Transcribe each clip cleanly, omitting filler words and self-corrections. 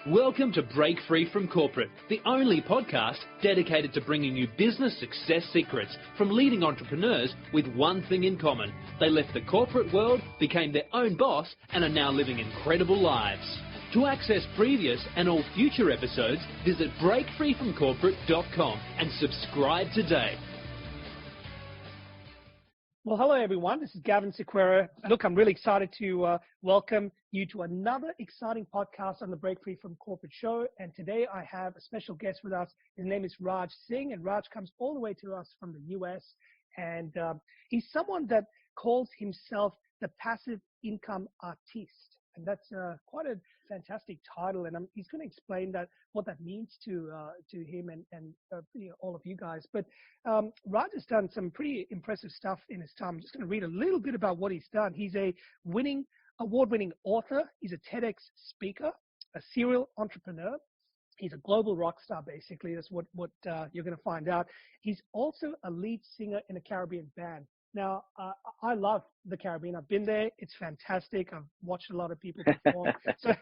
Welcome to Break Free from Corporate, the only podcast dedicated to bringing you business success secrets from leading entrepreneurs with one thing in common. They left the corporate world, became their own boss, and are now living incredible lives. To access previous and all future episodes, visit breakfreefromcorporate.com and subscribe today. Well, hello, everyone. This is Gavin Sequeira. Look, I'm really excited to welcome you to another exciting podcast on the Break Free from Corporate show. And today I have a special guest with us. His name is Singh, and Raj comes all the way to us from the US. And he's someone that calls himself the passive income artiste. And that's quite a fantastic title. And he's going to explain what that means to him and all of you guys. But Raj has done some pretty impressive stuff in his time. I'm just going to read a little bit about what he's done. He's a award-winning author. He's a TEDx speaker, a serial entrepreneur. He's a global rock star, basically. That's what you're going to find out. He's also a lead singer in a Caribbean band. Now, I love the Caribbean. I've been there. It's fantastic. I've watched a lot of people perform. So,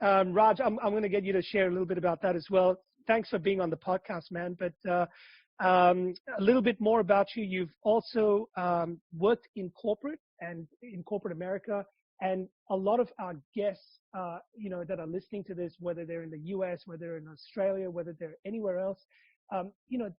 Raj, I'm going to get you to share a little bit about that as well. Thanks for being on the podcast, man. But a little bit more about you. You've also worked in corporate and in corporate America. And a lot of our guests, that are listening to this, whether they're in the US, whether they're in Australia, whether they're anywhere else,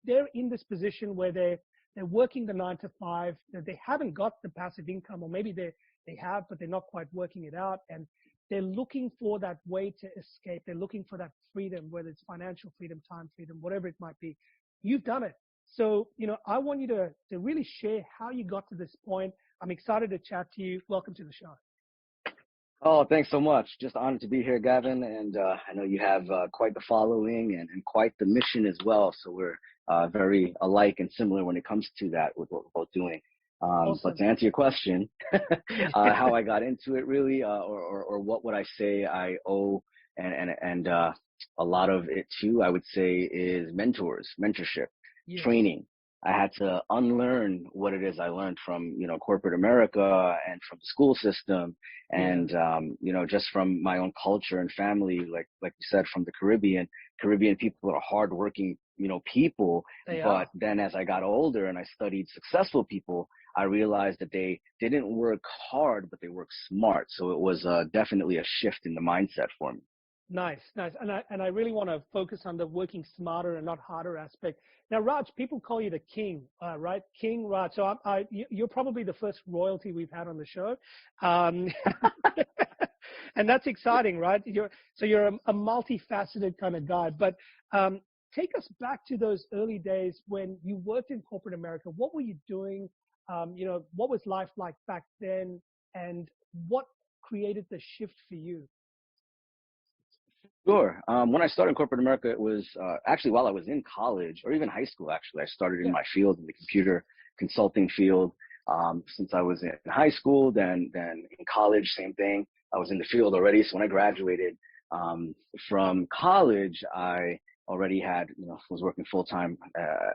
they're in this position where they're working the 9 to 5, that they haven't got the passive income, or maybe they have, but they're not quite working it out. And they're looking for that way to escape. They're looking for that freedom, whether it's financial freedom, time freedom, whatever it might be. You've done it. So, I want you to really share how you got to this point. I'm excited to chat to you. Welcome to the show. Oh, thanks so much. Just honored to be here, Gavin. And I know you have quite the following and quite the mission as well. So we're very alike and similar when it comes to that with what we're both doing. Awesome. But to answer your question, how I got into it really, or what would I say I owe and a lot of it too, I would say, is mentorship, yes. Training. I had to unlearn what it is I learned from, corporate America and from the school system and, just from my own culture and family, like you said, from the Caribbean. Caribbean people are hardworking, people. But then as I got older and I studied successful people, I realized that they didn't work hard, but they worked smart. So it was definitely a shift in the mindset for me. Nice. And I really want to focus on the working smarter and not harder aspect. Now, Raj, people call you the king, right? King Raj. So you're probably the first royalty we've had on the show. And that's exciting, right? You're a multifaceted kind of guy. But take us back to those early days when you worked in corporate America. What were you doing? What was life like back then? And what created the shift for you? Sure. When I started in corporate America, it was actually while I was in college or even high school, actually. I started in my field, in the computer consulting field, since I was in high school, then in college, same thing. I was in the field already. So when I graduated from college, I already had, was working full time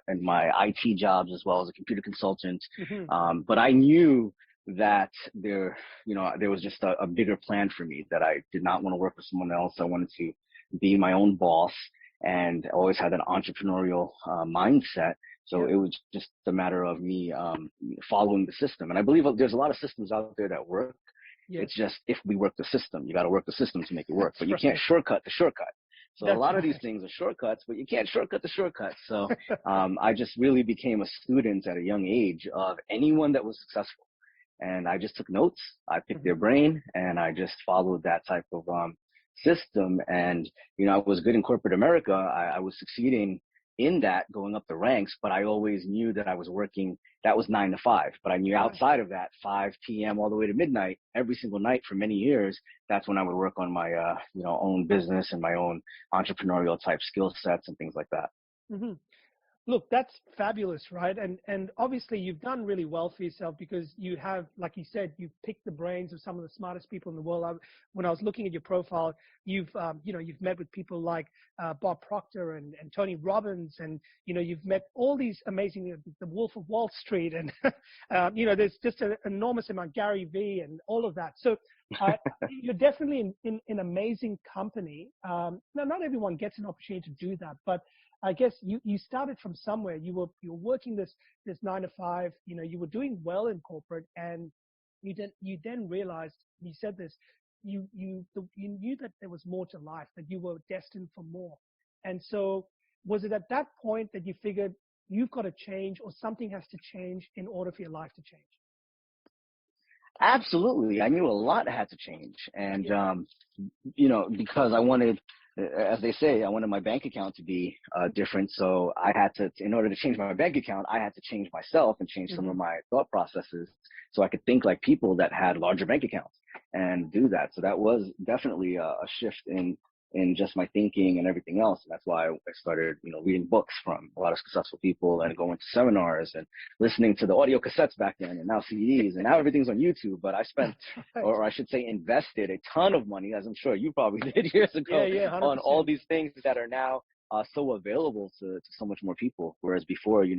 in my IT jobs as well as a computer consultant. Mm-hmm. But I knew that there was just a bigger plan for me, that I did not want to work for someone else. I wanted to be my own boss and always had an entrepreneurial mindset. So it was just a matter of me following the system. And I believe there's a lot of systems out there that work. Yes. It's just if we work the system, you got to work the system to make it work. But you can't shortcut the shortcut. So a lot of these things are shortcuts, but you can't shortcut the shortcuts. So I just really became a student at a young age of anyone that was successful. And I just took notes. I picked their brain, and I just followed that type of system. And, I was good in corporate America. I was succeeding in that, going up the ranks, but I always knew that I was working. That was 9 to 5. But I knew outside of that, 5 p.m. all the way to midnight, every single night for many years, that's when I would work on my, own business and my own entrepreneurial type skill sets and things like that. Mm-hmm. Look, that's fabulous, right? And obviously you've done really well for yourself because you have, like you said, you've picked the brains of some of the smartest people in the world. When I was looking at your profile, you've met with people like Bob Proctor and Tony Robbins, and you've met all these amazing, the Wolf of Wall Street, and there's just an enormous amount, Gary Vee, and all of that. So You're definitely in amazing company. Now, not everyone gets an opportunity to do that, but I guess you started from somewhere. You were working this 9 to 5. You were doing well in corporate, and you then realized, you said this, you knew that there was more to life, that you were destined for more. And so, was it at that point that you figured you've got to change, or something has to change in order for your life to change? Absolutely. I knew a lot had to change. And, because I wanted, as they say, I wanted my bank account to be different. So I had to, in order to change my bank account, I had to change myself and change some of my thought processes so I could think like people that had larger bank accounts and do that. So that was definitely a shift in just my thinking and everything else. And that's why I started, reading books from a lot of successful people and going to seminars and listening to the audio cassettes back then, and now CDs, and now everything's on YouTube. But I spent, or I should say invested, a ton of money, as I'm sure you probably did years ago, on all these things that are now so available to so much more people. Whereas before, you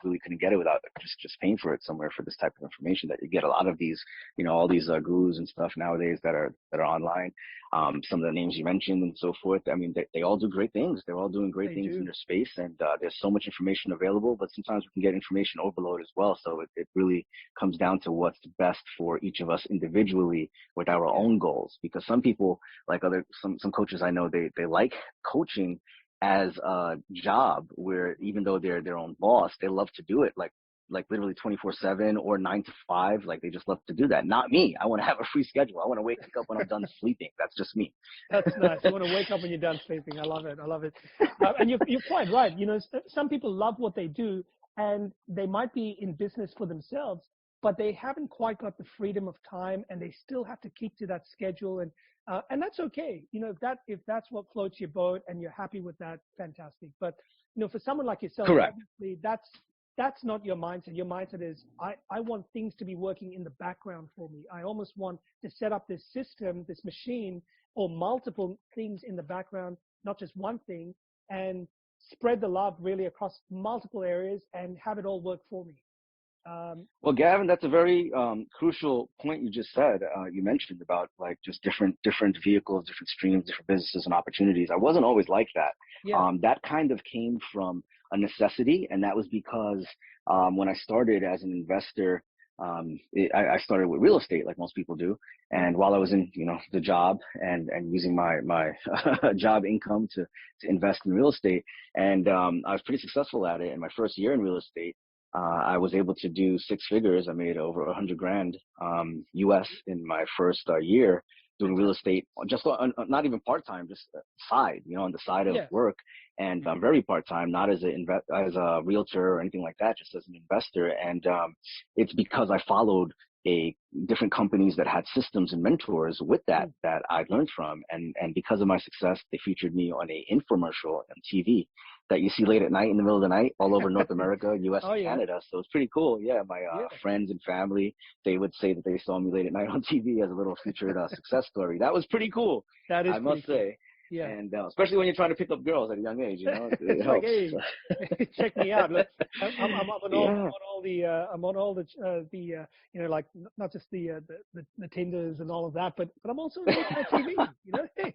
really couldn't get it without just paying for it somewhere for this type of information that you get. A lot of these, all these gurus and stuff nowadays that are online. Some of the names you mentioned and so forth. I mean, they all do great things. They're all doing great things in their space, and there's so much information available, but sometimes we can get information overload as well. So it really comes down to what's best for each of us individually with our own goals. Because some people, like some coaches I know, they like coaching as a job, where even though they're their own boss, they love to do it like literally 24/7 or 9 to 5. Like, they just love to do that. Not me. I want to have a free schedule. I want to wake up when I'm done sleeping. That's just me. That's nice. You want to wake up when you're done sleeping. I love it. And you're quite right. Some people love what they do, and they might be in business for themselves, but they haven't quite got the freedom of time, and they still have to keep to that schedule. And that's okay. If that's what floats your boat and you're happy with that, fantastic. But, for someone like yourself, correct, obviously that's not your mindset. Your mindset is, I want things to be working in the background for me. I almost want to set up this system, this machine, or multiple things in the background, not just one thing, and spread the love really across multiple areas and have it all work for me. Well, Gavin, that's a very crucial point you just said. You mentioned about like just different vehicles, different streams, different businesses and opportunities. I wasn't always like that. Yeah. That kind of came from a necessity, and that was because when I started as an investor, I started with real estate, like most people do. And while I was in, the job and using my job income to invest in real estate, and I was pretty successful at it. In my first year in real estate, I was able to do 6 figures. I made over $100,000 US in my first year doing real estate, just not even part-time, just side, on the side of work. And I'm very part-time, not as a realtor or anything like that, just as an investor. And it's because I followed different companies that had systems and mentors with that I learned from. And because of my success, they featured me on a infomercial on TV that you see late at night in the middle of the night all over North America, US and Canada. So it's pretty cool. Yeah, my friends and family, they would say that they saw me late at night on TV as a little featured success story. That was pretty cool. That is, I must say. Yeah. And especially when you're trying to pick up girls at a young age, it helps. Like, hey, check me out. I'm on all the like not just the Tinders and all of that, but I'm also on TV.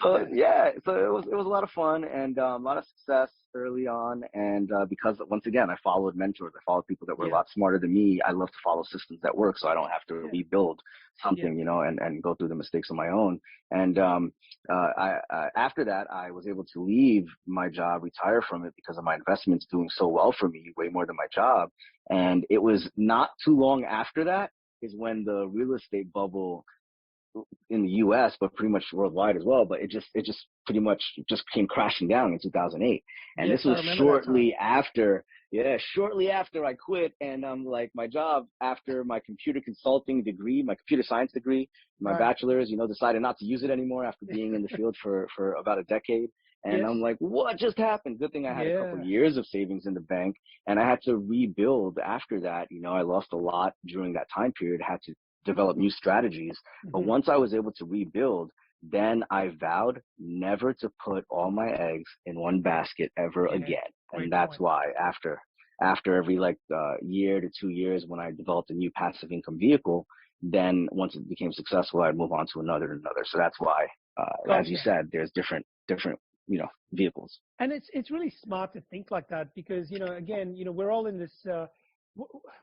So it was a lot of fun and a lot of success early on. And because once again, I followed mentors, I followed people that were a lot smarter than me. I love to follow systems that work, so I don't have to rebuild something, and go through the mistakes on my own. And after that, I was able to leave my job, retire from it because of my investments doing so well for me, way more than my job. And it was not too long after that is when the real estate bubble in the U.S., but pretty much worldwide as well. But it just pretty much just came crashing down in 2008. And this was shortly after I quit. And like my job after my computer consulting degree, my computer science degree, my bachelor's, decided not to use it anymore after being in the field for about a decade. And I'm like, what just happened? Good thing I had a couple of years of savings in the bank, and I had to rebuild after that. I lost a lot during that time period, had to develop new strategies. But once I was able to rebuild, then I vowed never to put all my eggs in one basket ever again. And that's why after every year to 2 years, when I developed a new passive income vehicle, then once it became successful, I'd move on to another and another. So that's why, as you said, there's different, vehicles. And it's really smart to think like that because, again, we're all in this,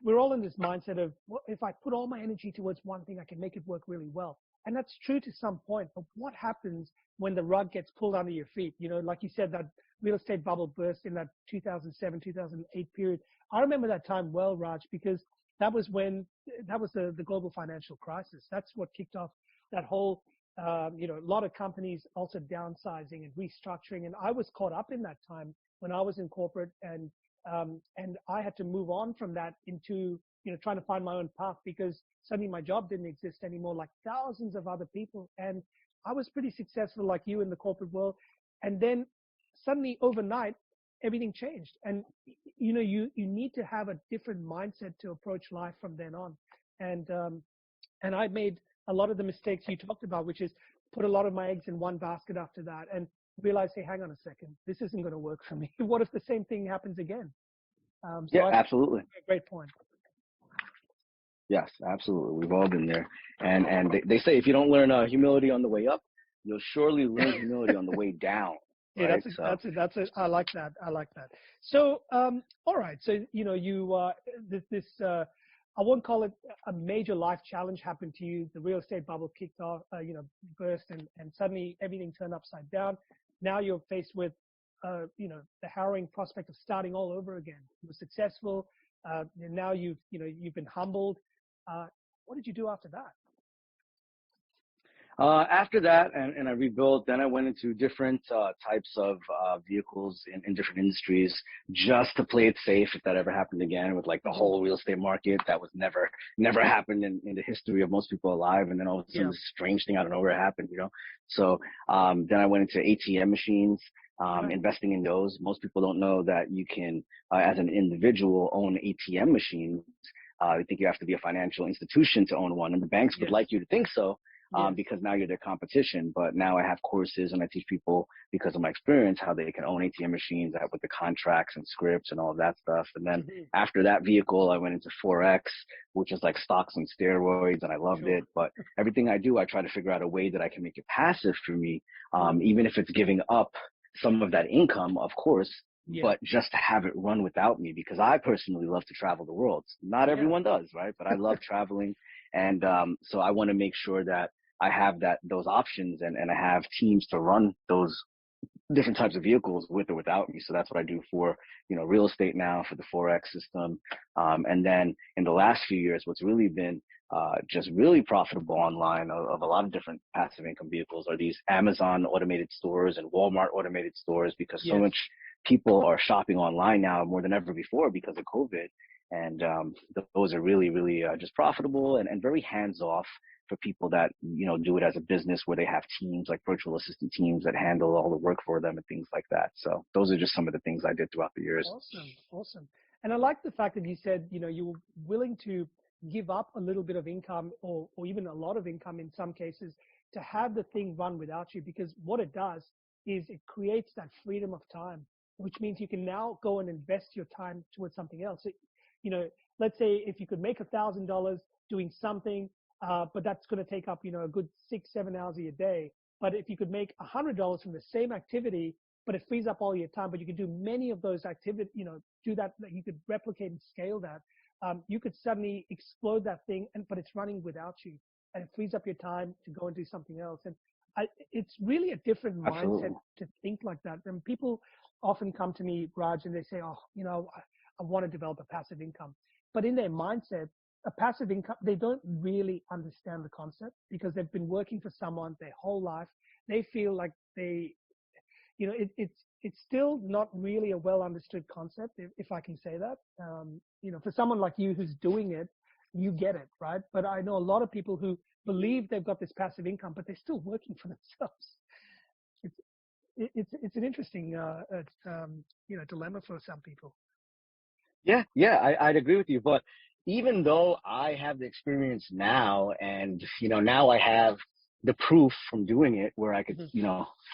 we're all in this mindset of, well, if I put all my energy towards one thing, I can make it work really well. And that's true to some point. But what happens when the rug gets pulled under your feet? Like you said, that real estate bubble burst in that 2007, 2008 period. I remember that time well, Raj, because that was the global financial crisis. That's what kicked off that whole, a lot of companies also downsizing and restructuring. And I was caught up in that time when I was in corporate and I had to move on from that into, trying to find my own path because suddenly my job didn't exist anymore, like thousands of other people. And I was pretty successful like you in the corporate world. And then suddenly overnight, everything changed. And, you need to have a different mindset to approach life from then on. And I made a lot of the mistakes you talked about, which is put a lot of my eggs in one basket after that and realize, hey, hang on a second, this isn't going to work for me. What if the same thing happens again? Absolutely. Great point. Yes, absolutely. We've all been there. And they say if you don't learn humility on the way up, you'll surely learn humility on the way down. Yeah, right? that's it. I like that. So, all right. So, I won't call it a major life challenge happened to you. The real estate bubble kicked off, burst and suddenly everything turned upside down. Now you're faced with, the harrowing prospect of starting all over again. You were successful. And now you've been humbled. What did you do after that? After that, and I rebuilt, then I went into different types of vehicles in different industries just to play it safe if that ever happened again with like the whole real estate market. That was never happened in the history of most people alive. And then all of a sudden this strange thing out of nowhere happened, So then I went into ATM machines, investing in those. Most people don't know that you can, as an individual, own ATM machines. I think you have to be a financial institution to own one, and the banks would like you to think so. Because now you're their competition. But now I have courses and I teach people because of my experience how they can own ATM machines with the contracts and scripts and all of that stuff. And then after that vehicle, I went into Forex, which is like stocks and steroids, and I loved it. But everything I do, I try to figure out a way that I can make it passive for me, even if it's giving up some of that income, of course. But just to have it run without me, because I personally love to travel the world. Not everyone does, right? But I love traveling. And so I want to make sure that I have those options and I have teams to run those different types of vehicles with or without me. So that's what I do for, real estate now, for the Forex system. And then in the last few years, what's really been just really profitable online of a lot of different passive income vehicles are these Amazon automated stores and Walmart automated stores, because so much people are shopping online now more than ever before because of COVID. And those are really, really just profitable and very hands-off for people that, do it as a business where they have teams like virtual assistant teams that handle all the work for them and things like that. So those are just some of the things I did throughout the years. Awesome. And I like the fact that you said, you were willing to give up a little bit of income or even a lot of income in some cases to have the thing run without you, because what it does is it creates that freedom of time, which means you can now go and invest your time towards something else. Let's say if you could make $1,000 doing something, but that's going to take up, a good 6-7 hours of your day. But if you could make $100 from the same activity, but it frees up all your time, but you could do many of those activities, do that, you could replicate and scale that. You could suddenly explode that thing, but it's running without you, and it frees up your time to go and do something else. And it's really a different mindset to think like that. And people often come to me, Raj, and they say, I want to develop a passive income. But in their mindset, a passive income, they don't really understand the concept because they've been working for someone their whole life. They feel like it's still not really a well understood concept, if I can say that. For someone like you who's doing it, you get it, right? But I know a lot of people who believe they've got this passive income, but they're still working for themselves. It's an interesting dilemma for some people. Yeah, I'd agree with you. But even though I have the experience now and, now I have the proof from doing it where I could,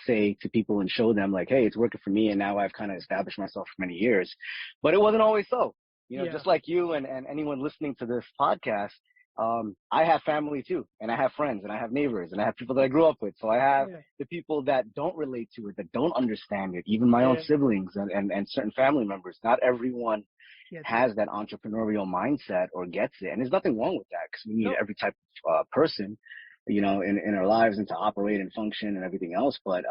say to people and show them like, hey, it's working for me. And now I've kind of established myself for many years, but it wasn't always so, just like you and anyone listening to this podcast, I have family too, and I have friends, and I have neighbors, and I have people that I grew up with. So I have the people that don't relate to it, that don't understand it, even my own siblings and certain family members. Not everyone has that entrepreneurial mindset or gets it. And there's nothing wrong with that, because we need every type of person, you know, in our lives, and to operate and function and everything else. But,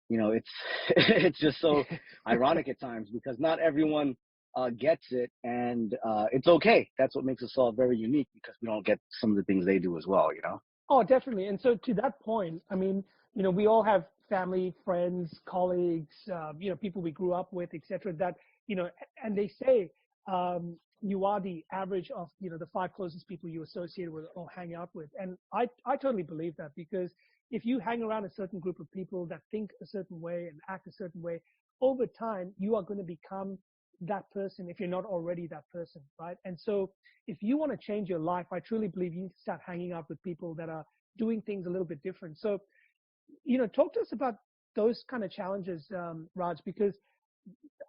you know, it's, it's just so ironic at times, because not everyone gets it, and it's okay. That's what makes us all very unique, because we don't get some of the things they do as well, you know? Oh, definitely. And so to that point, I mean, you know, we all have family, friends, colleagues, you know, people we grew up with, et cetera, that, you know, and they say you are the average of, you know, the 5 closest people you associate with or hang out with. And I totally believe that, because if you hang around a certain group of people that think a certain way and act a certain way, over time, you are going to become that person if you're not already that person, right? And so if you want to change your life, I truly believe you need to start hanging out with people that are doing things a little bit different. So, you know, talk to us about those kind of challenges, Raj, because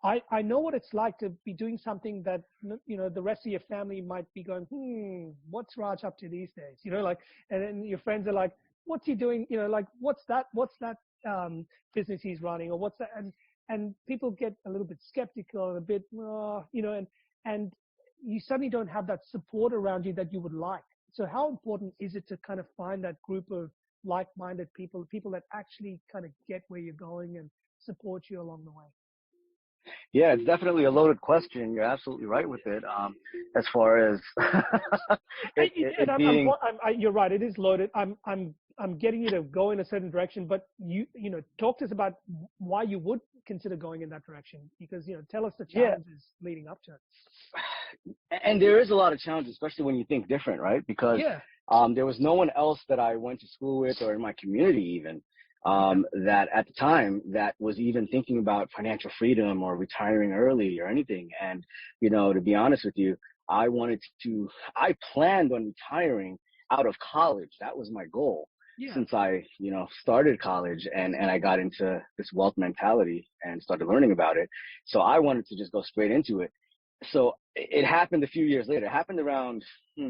I know what it's like to be doing something that, you know, the rest of your family might be going, what's Raj up to these days? You know, like, and then your friends are like, what's he doing? You know, like, what's that business he's running, or what's that? And people get a little bit skeptical and a bit, you know, and you suddenly don't have that support around you that you would like. So how important is it to kind of find that group of like-minded people that actually kind of get where you're going and support you along the way? Yeah, it's definitely a loaded question. You're absolutely right with it. As far as you're right. It is loaded. I'm getting you to go in a certain direction, but you know, talk to us about why you would consider going in that direction, because, you know, tell us the challenges leading up to it. And there is a lot of challenges, especially when you think different, right? Because there was no one else that I went to school with, or in my community even, that at the time that was even thinking about financial freedom or retiring early or anything. And, you know, to be honest with you, I planned on retiring out of college. That was my goal. Since I, you know, started college and I got into this wealth mentality and started learning about it. So I wanted to just go straight into it. So it happened a few years later. It happened around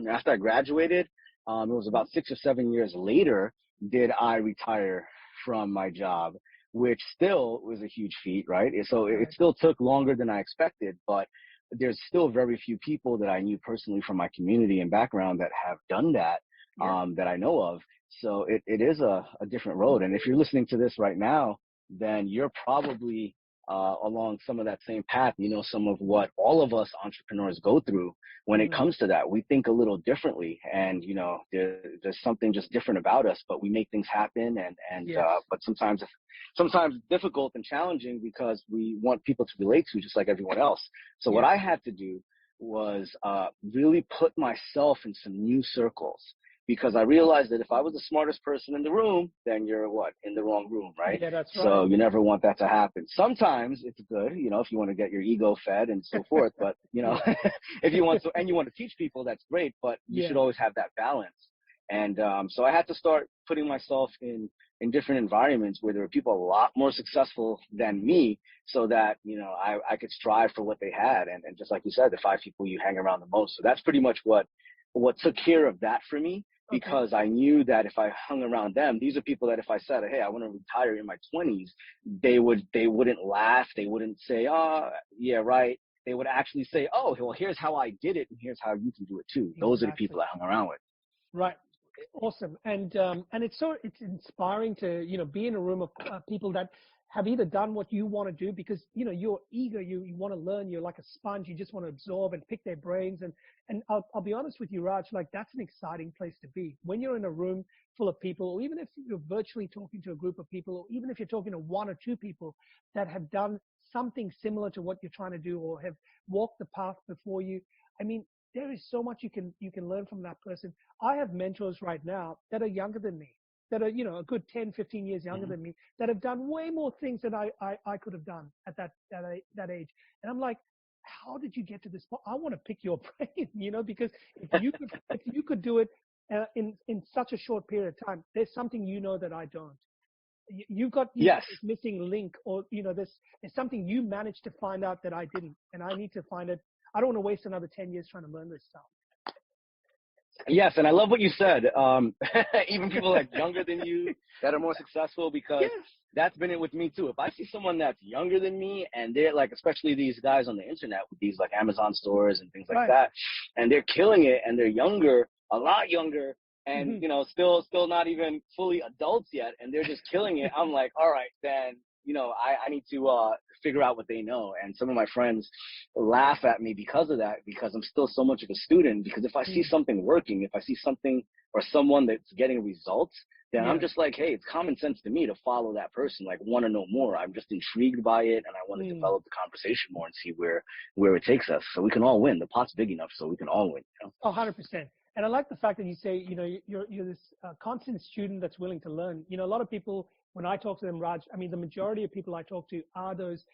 after I graduated. It was about 6 or 7 years later did I retire from my job, which still was a huge feat, right? So it still took longer than I expected, but there's still very few people that I knew personally from my community and background that have done that, that I know of. So it is a different road. And if you're listening to this right now, then you're probably along some of that same path. You know, some of what all of us entrepreneurs go through when it comes to that. We think a little differently, and, you know, there's something just different about us, but we make things happen. But sometimes it's difficult and challenging, because we want people to relate to, just like everyone else. So what I had to do was really put myself in some new circles, because I realized that if I was the smartest person in the room, then you're in the wrong room, right? Yeah, that's right. So you never want that to happen. Sometimes it's good, you know, if you want to get your ego fed and so forth, but, you know, if you want to, and you want to teach people, that's great, but you should always have that balance. And so I had to start putting myself in different environments where there were people a lot more successful than me, so that, you know, I could strive for what they had. And just like you said, the 5 people you hang around the most. So that's pretty much what took care of that for me. Because I knew that if I hung around them, these are people that if I said, hey, I want to retire in my 20s, they wouldn't laugh. They wouldn't say, oh, yeah, right. They would actually say, oh, well, here's how I did it, and here's how you can do it too. Those are the people I hung around with. Right. Awesome. And it's inspiring to, you know, be in a room of people that have either done what you want to do, because, you know, you're eager, you want to learn, you're like a sponge, you just want to absorb and pick their brains. And I'll be honest with you, Raj, like, that's an exciting place to be. When you're in a room full of people, or even if you're virtually talking to a group of people, or even if you're talking to 1 or 2 people that have done something similar to what you're trying to do, or have walked the path before you, I mean, there is so much you can learn from that person. I have mentors right now that are younger than me, that are, you know, a good 10, 15 years younger than me, that have done way more things than I could have done at that age. And I'm like, how did you get to this point? I want to pick your brain, you know, because if you could do it in such a short period of time, there's something, you know, that I don't. You've got this missing link, or, you know, there's something you managed to find out that I didn't, and I need to find it. I don't want to waste another 10 years trying to learn this stuff. Yes, and I love what you said. Even people like younger than you that are more successful, because that's been it with me too. If I see someone that's younger than me and they're like, especially these guys on the internet with these like Amazon stores and things like that, and they're killing it and they're younger, a lot younger, and you know, still not even fully adults yet, and they're just killing it. I'm like, all right, then, you know, I need to figure out what they know. And some of my friends laugh at me because of that, because I'm still so much of a student. Because if I see something working, if I see something or someone that's getting results, then I'm just like, hey, it's common sense to me to follow that person, like want to know more. I'm just intrigued by it, and I want to develop the conversation more and see where it takes us, so we can all win. The pot's big enough so we can all win. You know? Oh, 100%. And I like the fact that you say, you know, you're this constant student that's willing to learn. You know, a lot of people, when I talk to them, Raj, I mean, the majority of people I talk to are those,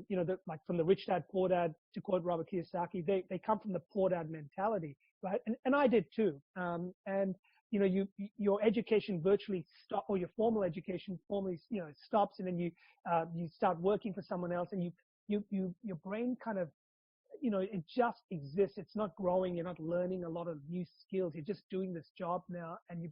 you know, like from the rich dad, poor dad, to quote Robert Kiyosaki, they come from the poor dad mentality, right? And I did too. And, you know, your education virtually stop, or your formal education formally, you know, stops, and then you start working for someone else, and your brain kind of, you know, it just exists. It's not growing. You're not learning a lot of new skills. You're just doing this job now, and you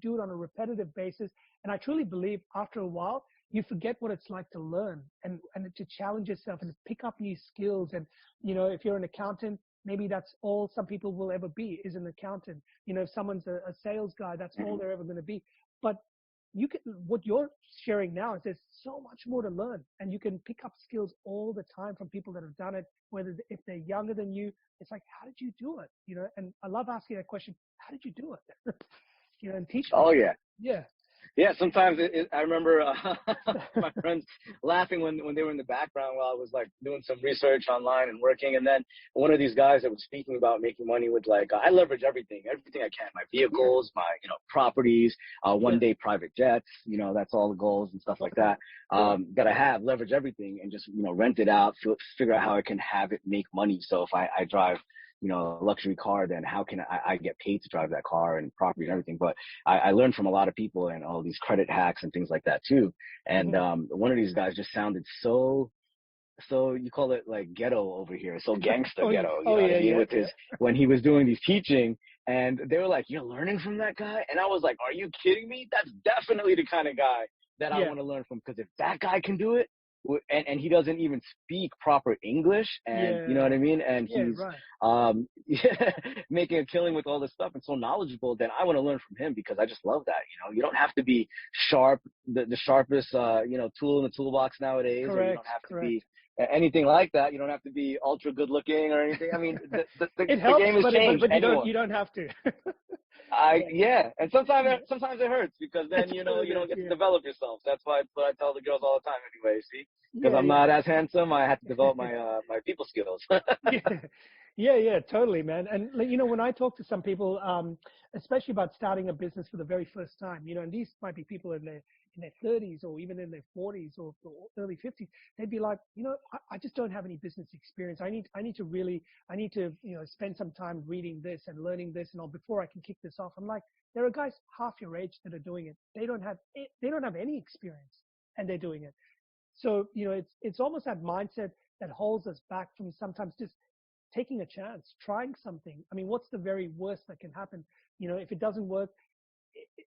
do it on a repetitive basis. And I truly believe after a while, you forget what it's like to learn and to challenge yourself and to pick up new skills. And, you know, if you're an accountant, maybe that's all some people will ever be, is an accountant. You know, if someone's a sales guy, that's all they're ever going to be. But what you're sharing now is there's so much more to learn, and you can pick up skills all the time from people that have done it, whether if they're younger than you. It's like, how did you do it? You know, and I love asking that question. How did you do it? You know, and teach me. Oh yeah. Yeah. Yeah, sometimes I remember my friends laughing when they were in the background while I was like doing some research online and working. And then one of these guys that was speaking about making money was like, I leverage everything I can, my vehicles, my, you know, properties, one day private jets, you know, that's all the goals and stuff like that, that I have, leverage everything and just, you know, rent it out, figure out how I can have it make money. So if I drive, you know, a luxury car, then how can I get paid to drive that car and property and everything? But I learned from a lot of people and all these credit hacks and things like that too. And one of these guys just sounded so you call it like ghetto over here, so gangsta ghetto, you know what I mean? With his, when he was doing these teaching, and they were like, you're learning from that guy? And I was like, are you kidding me? That's definitely the kind of guy that I want to learn from, because if that guy can do it, and he doesn't even speak proper English, and you know what I mean, and he's making a killing with all this stuff and so knowledgeable, then I want to learn from him, because I just love that. You know, you don't have to be sharp, the sharpest you know, tool in the toolbox nowadays, or you don't have to be anything like that. You don't have to be ultra good looking or anything. I mean, the game has changed. But you don't have to. And sometimes it hurts, because then you know you don't get to develop yourself. That's what I tell the girls all the time anyway. See, because I'm not as handsome, I have to develop my my people skills. Yeah, totally, man. And you know, when I talk to some people, especially about starting a business for the very first time, you know, and these might be people in their 30s or even in their 40s or early 50s, they'd be like, you know, I just don't have any business experience. I need to, you know, spend some time reading this and learning this and all before I can kick this off. I'm like, there are guys half your age that are doing it. They don't have any experience, and they're doing it. So, you know, it's almost that mindset that holds us back from sometimes just taking a chance, trying something. I mean, what's the very worst that can happen? You know, if it doesn't work,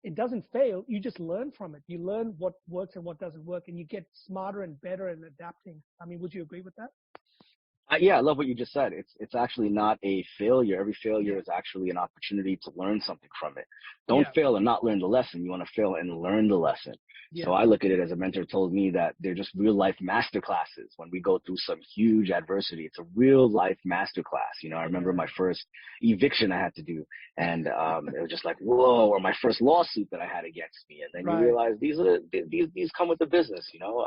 it doesn't fail. You just learn from it. You learn what works and what doesn't work, and you get smarter and better and adapting. I mean, would you agree with that? Yeah, I love what you just said. It's actually not a failure. Every failure is actually an opportunity to learn something from it. Don't fail and not learn the lesson. You want to fail and learn the lesson. So I look at it as a mentor told me that they're just real life master classes. When we go through some huge adversity, it's a real life master class. You know, I remember my first eviction I had to do, and it was just like, whoa, or my first lawsuit that I had against me. And then you realize these come with the business, you know?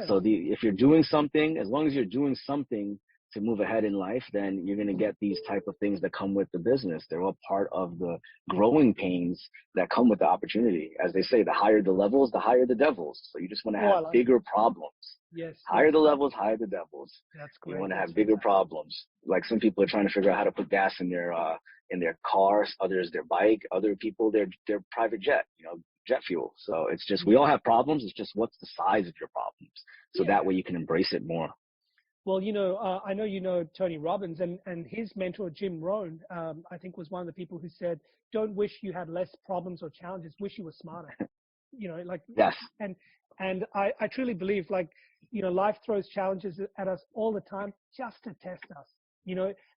So if you're doing something, as long as you're doing something to move ahead in life, then you're going to get these type of things that come with the business. They're all part of the growing pains that come with the opportunity. As they say, the higher the levels, the higher the devils. So you just want to have bigger problems. Higher the levels, higher the devils. That's great. You want to have bigger problems. Like some people are trying to figure out how to put gas in their cars, others their bike, other people their private jet, you know, jet fuel. So it's just, we all have problems. It's just, what's the size of your problems? So that way you can embrace it more. Well, I know Tony Robbins, and his mentor Jim Rohn, I think, was one of the people who said, "Don't wish you had less problems or challenges. Wish you were smarter." Like, Yes. and I truly believe, like, life throws challenges at us all the time just to test us.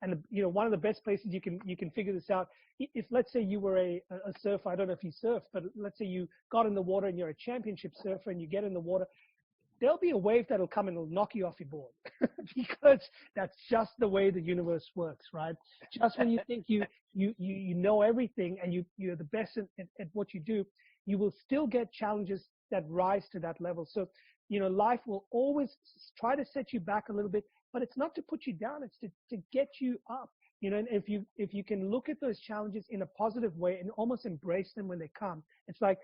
And one of the best places you can figure this out, if let's say you were a surfer, I don't know if you surf, but let's say you got in the water and you're a championship surfer and you get in the water, there'll be a wave that'll come and it'll knock you off your board because that's just the way the universe works, right? Just when you think you know everything and you're the best at what you do, you will still get challenges that rise to that level. So, life will always try to set you back a little bit, but it's not to put you down. It's to get you up. And if you can look at those challenges in a positive way and almost embrace them when they come, it's like,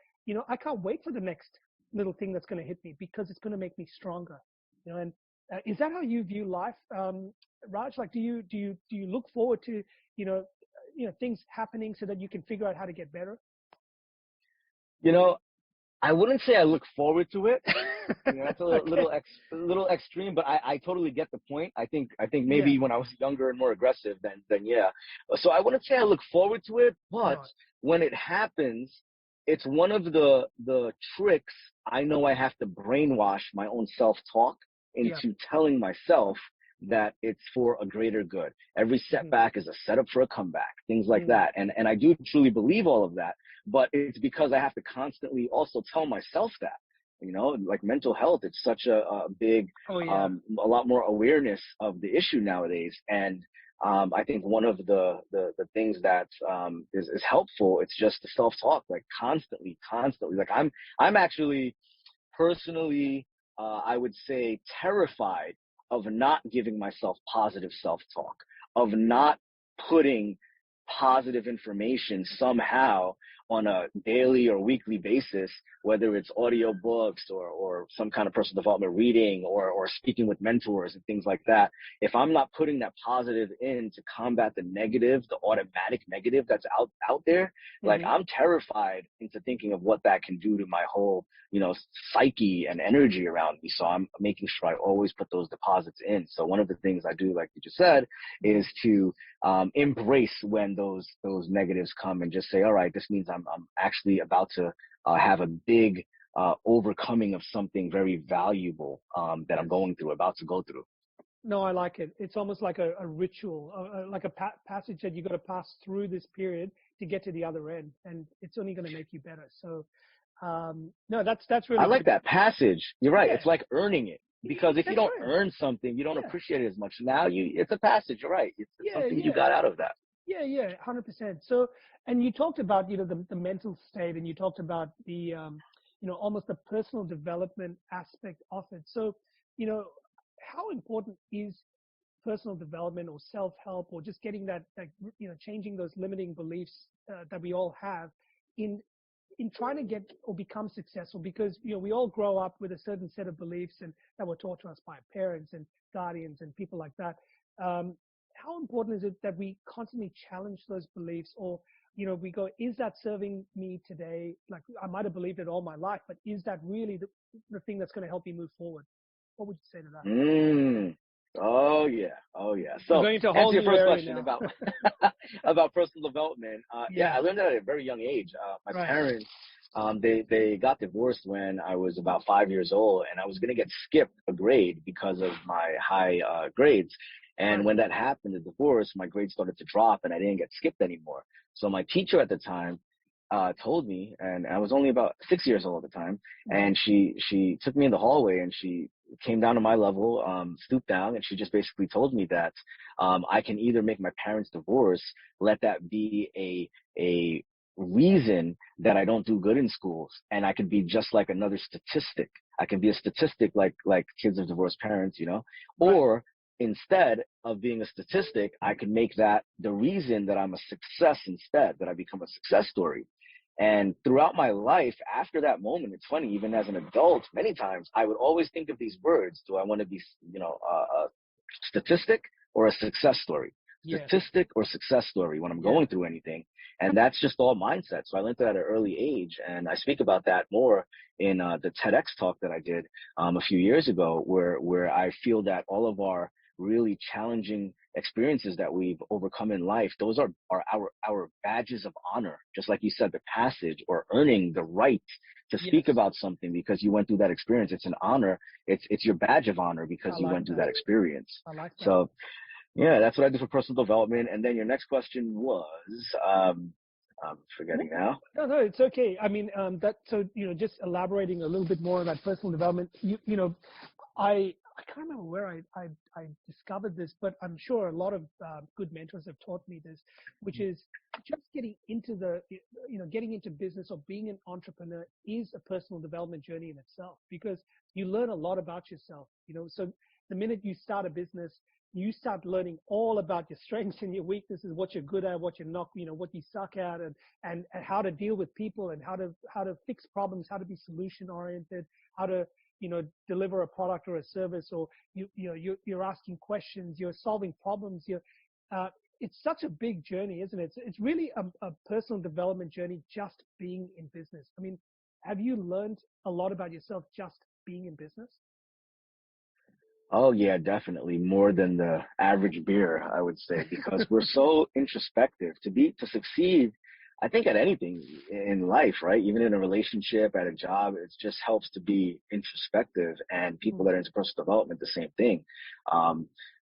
I can't wait for the next little thing that's going to hit me because it's going to make me stronger. And is that how you view life, Raj? Like, do you look forward to, things happening so that you can figure out how to get better? I wouldn't say I look forward to it. That's a Okay. little extreme, but I totally get the point. I think maybe when I was younger and more aggressive, then yeah. So I wouldn't say I look forward to it, but when it happens, it's one of the tricks I know I have to brainwash my own self-talk into telling myself that it's for a greater good. Every setback is a setup for a comeback, things like that. And I do truly believe all of that, but it's because I have to constantly also tell myself that, like mental health, it's such a big, a lot more awareness of the issue nowadays. And I think one of the things that is helpful, it's just the self-talk, like constantly. Like I'm actually personally, I would say, terrified of not giving myself positive self-talk, of not putting positive information somehow on a daily or weekly basis, whether it's audio books or some kind of personal development reading or speaking with mentors and things like that. If I'm not putting that positive in to combat the negative, the automatic negative that's out there, like I'm terrified into thinking of what that can do to my whole, psyche and energy around me. So I'm making sure I always put those deposits in. So one of the things I do, like you just said, is to embrace when those negatives come and just say, all right, this means I'm actually about to have a big overcoming of something very valuable that I'm about to go through. No, I like it. It's almost like a ritual, like a passage that you got to pass through this period to get to the other end, and it's only going to make you better. So, no, that's really. I like that passage. You're right. It's like earning it. Because if you don't earn something, you don't appreciate it as much. Now it's a passage. You're right. It's something you got out of that. Yeah, 100%. So, and you talked about, the mental state, and you talked about the, almost the personal development aspect of it. So, how important is personal development or self-help or just getting that, changing those limiting beliefs that we all have in trying to get or become successful? Because, we all grow up with a certain set of beliefs and that were taught to us by parents and guardians and people like that. How important is it that we constantly challenge those beliefs, or, we go, is that serving me today? Like, I might have believed it all my life, but is that really the thing that's going to help me move forward? What would you say to that? Oh yeah. So going to answer your first question now. about about personal development. I learned that at a very young age. My parents, they got divorced when I was about 5 years old, and I was going to get skipped a grade because of my high grades. And when that happened, the divorce, my grades started to drop, and I didn't get skipped anymore. So my teacher at the time told me, and I was only about 6 years old at the time, and she took me in the hallway and she came down to my level, stooped down, and she just basically told me that I can either make my parents divorce, let that be a reason that I don't do good in schools, and I could be just like another statistic. I can be a statistic like kids of divorced parents, or instead of being a statistic, I can make that the reason that I'm a success instead, that I become a success story. And throughout my life, after that moment, it's funny, even as an adult, many times I would always think of these words. Do I want to be, a statistic or a success story? statistic or success story when I'm going through anything. And that's just all mindset. So I learned that at an early age. And I speak about that more in the TEDx talk that I did a few years ago, where I feel that all of our really challenging experiences that we've overcome in life, those are our badges of honor. Just like you said, the passage or earning the right to speak about something because you went through that experience. It's an honor. It's your badge of honor because you went through that experience. I like that. So yeah, that's what I do for personal development. And then your next question was, I'm forgetting now. No, it's okay. I mean, just elaborating a little bit more on that personal development, I can't remember where I discovered this, but I'm sure a lot of good mentors have taught me this, which is just getting into getting into business or being an entrepreneur is a personal development journey in itself, because you learn a lot about yourself, so the minute you start a business, you start learning all about your strengths and your weaknesses, what you're good at, what you're not, what you suck at, and how to deal with people and how to fix problems, how to be solution oriented, how to, deliver a product or a service, or you're asking questions, you're solving problems. It's such a big journey, isn't it? It's really a personal development journey just being in business. I mean, have you learned a lot about yourself just being in business? Oh yeah, definitely more than the average beer, I would say, because we're so introspective. To succeed, I think at anything in life, right? Even in a relationship, at a job, it just helps to be introspective. And people that are into personal development, the same thing.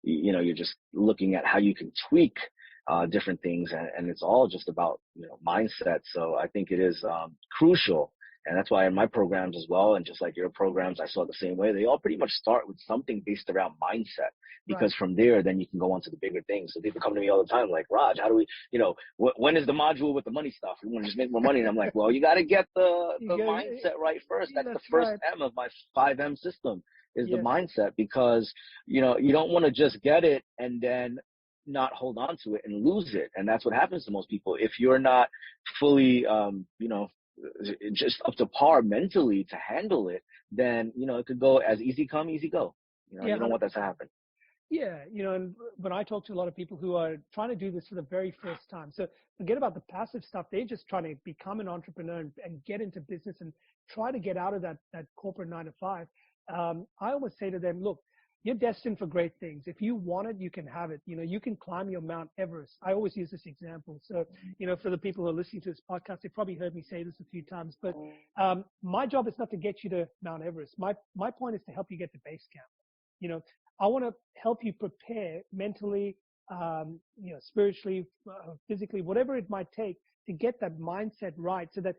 You're just looking at how you can tweak different things, and it's all just about mindset. So I think it is crucial. And that's why in my programs as well, and just like your programs, I saw it the same way. They all pretty much start with something based around mindset, because from there, then you can go on to the bigger things. So people come to me all the time like, Raj, how do we, when is the module with the money stuff? We want to just make more money. And I'm like, well, you got to get the mindset right first. That's the first M of my 5M system is the mindset, because, you don't want to just get it and then not hold on to it and lose it. And that's what happens to most people. If you're not fully, just up to par mentally to handle it, then it could go as easy come, easy go. You don't want that to happen. Yeah, and when I talk to a lot of people who are trying to do this for the very first time, so forget about the passive stuff. They're just trying to become an entrepreneur and get into business and try to get out of that corporate 9 to 5. I always say to them, look, you're destined for great things. If you want it, you can have it. You can climb your Mount Everest. I always use this example. So, for the people who are listening to this podcast, they probably heard me say this a few times, but my job is not to get you to Mount Everest. My point is to help you get to base camp. I want to help you prepare mentally, spiritually, physically, whatever it might take to get that mindset right, so that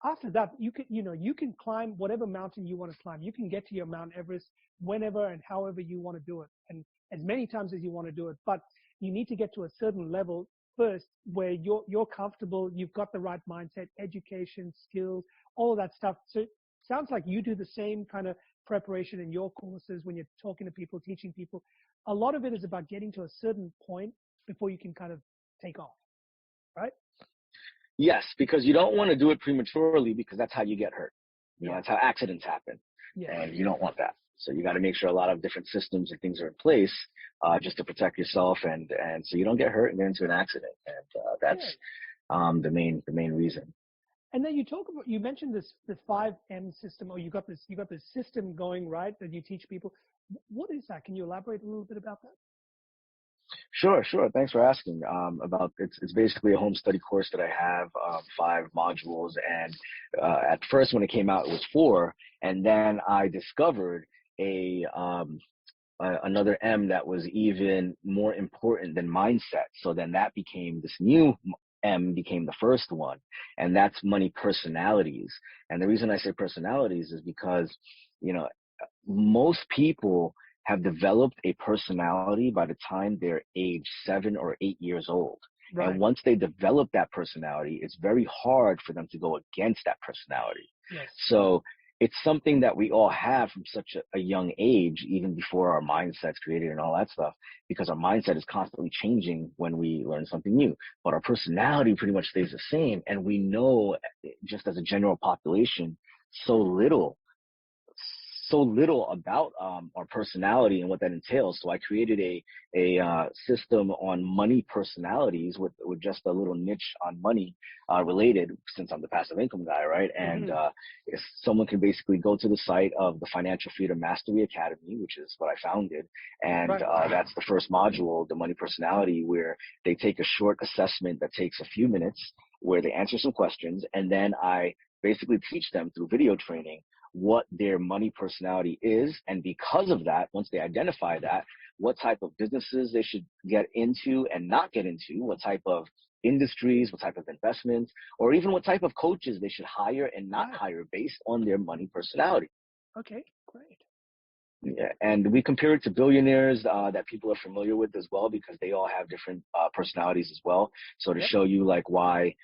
after that, you can climb whatever mountain you want to climb. You can get to your Mount Everest whenever and however you want to do it, and as many times as you want to do it. But you need to get to a certain level first where you're comfortable, you've got the right mindset, education, skills, all of that stuff. So it sounds like you do the same kind of preparation in your courses when you're talking to people, teaching people. A lot of it is about getting to a certain point before you can kind of take off, right? Yes, because you don't want to do it prematurely, because that's how you get hurt. That's how accidents happen. And you don't want that. So you got to make sure a lot of different systems and things are in place just to protect yourself and so you don't get hurt and get into an accident. And that's the main reason. And then you mentioned the 5M system, or you got this system going, right, that you teach people. What is that? Can you elaborate a little bit about that? Sure. Thanks for asking. It's basically a home study course that I have, 5 modules, and at first when it came out it was 4, and then I discovered another M that was even more important than mindset. So then that became this new M became the first one, and that's money personalities. And the reason I say personalities is because most people have developed a personality by the time they're age 7 or 8 years old. Right. And once they develop that personality, it's very hard for them to go against that personality. Yes. So it's something that we all have from such a young age, even before our mindset's created and all that stuff, because our mindset is constantly changing when we learn something new. But our personality pretty much stays the same. And we know, just as a general population, so little so little about our personality and what that entails. So I created a system on money personalities with just a little niche on money related, since I'm the passive income guy, right? And if someone can basically go to the site of the Financial Freedom Mastery Academy, which is what I founded, and that's the first module, the money personality, where they take a short assessment that takes a few minutes, where they answer some questions, and then I basically teach them through video training what their money personality is. And because of that, once they identify that, what type of businesses they should get into and not get into, what type of industries, what type of investments, or even what type of coaches they should hire and not hire based on their money personality. Okay, great. Yeah, and we compare it to billionaires that people are familiar with as well, because they all have different personalities as well. So to show you like why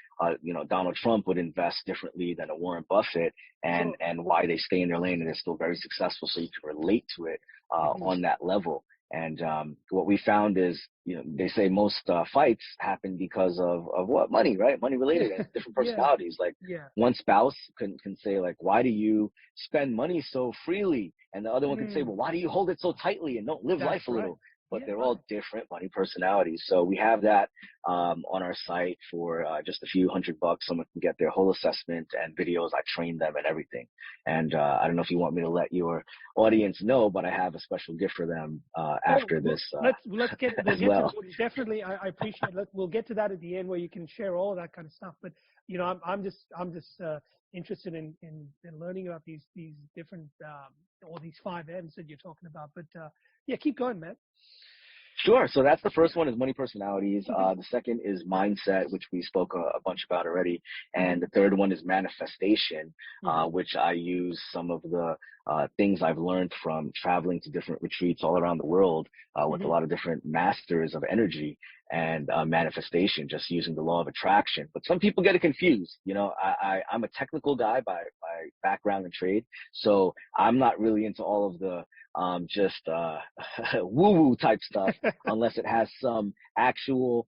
Donald Trump would invest differently than a Warren Buffett, and why they stay in their lane and they're still very successful, so you can relate to it on that level. And what we found is, they say most fights happen because of what? Money, right? Money related, and different personalities. Like one spouse can say like, why do you spend money so freely? And the other one can say, well, why do you hold it so tightly and don't live life a little? But they're all different money personalities. So we have that on our site for just a few $100. Someone can get their whole assessment and videos. I train them and everything. And I don't know if you want me to let your audience know, but I have a special gift for them after this. Let's get as well. Definitely, I appreciate it. We'll get to that at the end, where you can share all of that kind of stuff. But I'm just interested in learning about these different or these 5 M's that you're talking about. But keep going, man. Sure. So that's the first one, is money personalities. The second is mindset, which we spoke a bunch about already. And the third one is manifestation, which I use some of the things I've learned from traveling to different retreats all around the world with a lot of different masters of energy and manifestation, just using the law of attraction. But some people get it confused. I'm a technical guy by background and trade, so I'm not really into all of the woo-woo type stuff unless it has some actual,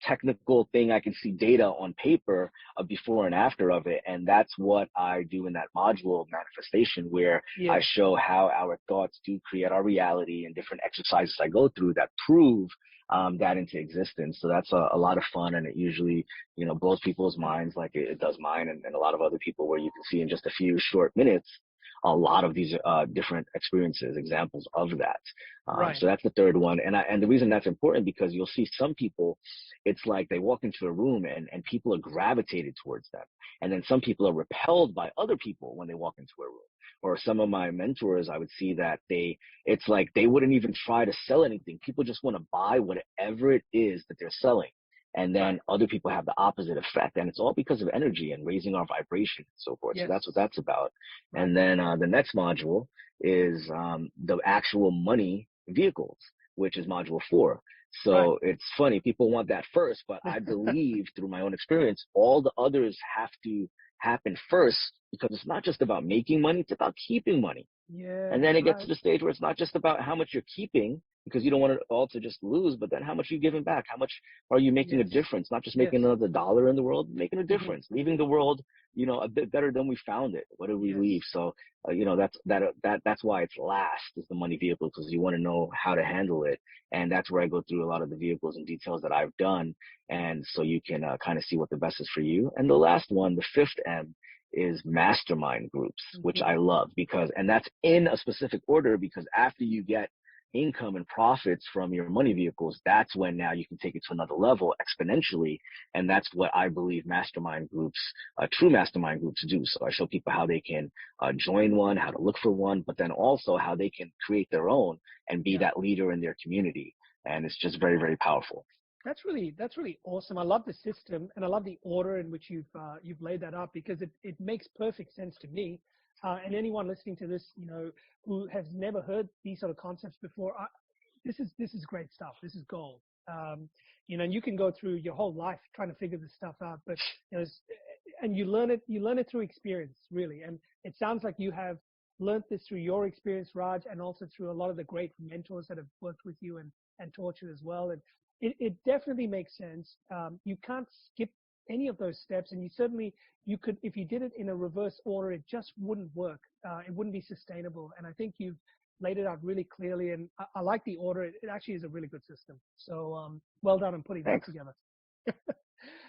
technical thing. I can see data on paper of before and after of it. And that's what I do in that module of manifestation, where I show how our thoughts do create our reality, and different exercises I go through that prove that into existence. So that's a lot of fun, and it usually, blows people's minds like it does mine and a lot of other people, where you can see in just a few short minutes a lot of these different experiences, examples of that. So that's the third one. And the reason that's important, because you'll see some people, it's like they walk into a room and people are gravitated towards them. And then some people are repelled by other people when they walk into a room. Or some of my mentors, I would see that it's like they wouldn't even try to sell anything. People just want to buy whatever it is that they're selling. And then other people have the opposite effect. And it's all because of energy and raising our vibration and so forth. So that's what that's about. And then the next module is the actual money vehicles, which is module 4. So it's funny, people want that first, but I believe through my own experience, all the others have to happen first, because it's not just about making money, it's about keeping money. And then it gets to the stage where it's not just about how much you're keeping, because you don't want it all to just lose, but then how much are you giving back? How much are you making a difference? Not just making another dollar in the world, making a difference, leaving the world, a bit better than we found it. What did we leave? So, that's why it's last, is the money vehicle, because you want to know how to handle it. And that's where I go through a lot of the vehicles and details that I've done. And so you can kind of see what the best is for you. And the last one, the 5th M, is mastermind groups, which I love, and that's in a specific order, because after you get income and profits from your money vehicles, that's when now you can take it to another level exponentially. And that's what I believe mastermind groups, true mastermind groups do. So I show people how they can join one, how to look for one, but then also how they can create their own and be that leader in their community. And it's just very, very powerful. That's really awesome. I love the system, and I love the order in which you've laid that up, because it makes perfect sense to me. And anyone listening to this, who has never heard these sort of concepts before, this is great stuff. This is gold. And you can go through your whole life trying to figure this stuff out, but and you learn it through experience, really. And it sounds like you have learned this through your experience, Raj, and also through a lot of the great mentors that have worked with you and taught you as well. And it definitely makes sense. You can't skip any of those steps, and you could, if you did it in a reverse order, it just wouldn't work. It wouldn't be sustainable. And I think you've laid it out really clearly, and I like the order. It actually is a really good system. So well done on putting that together.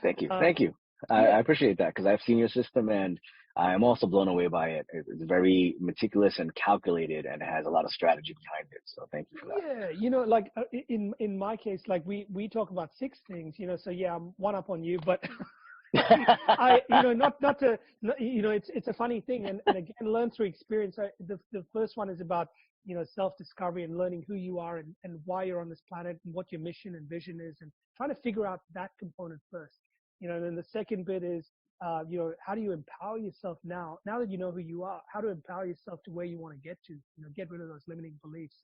Thank you. Thank you. I appreciate that, because I've seen your system and I'm also blown away by it. It's very meticulous and calculated, and it has a lot of strategy behind it. So thank you for that. Yeah, like in my case, like we talk about 6 things, so yeah, I'm one up on you, but it's a funny thing, and again, learn through experience. The first one is about self-discovery and learning who you are and why you're on this planet and what your mission and vision is, and trying to figure out that component first. And then the second bit is how do you empower yourself now that you know who you are, how to empower yourself to where you want to get to, get rid of those limiting beliefs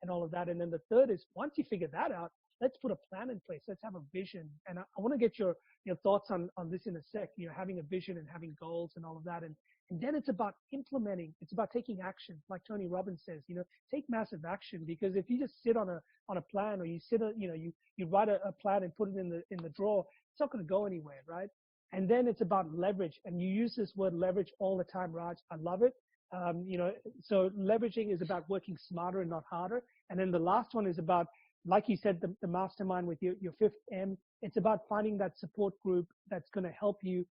and all of that. And then the third is, once you figure that out, let's put a plan in place. Let's have a vision. And I want to get your thoughts on this in a sec, having a vision and having goals and all of that. And then it's about implementing. It's about taking action. Like Tony Robbins says, take massive action, because if you just sit on a plan, or you sit, you write a plan and put it in the drawer, it's not going to go anywhere, right? And then it's about leverage. And you use this word leverage all the time, Raj. I love it. So leveraging is about working smarter and not harder. And then the last one is about, like you said, the mastermind with your 5th M. It's about finding that support group that's going to help you,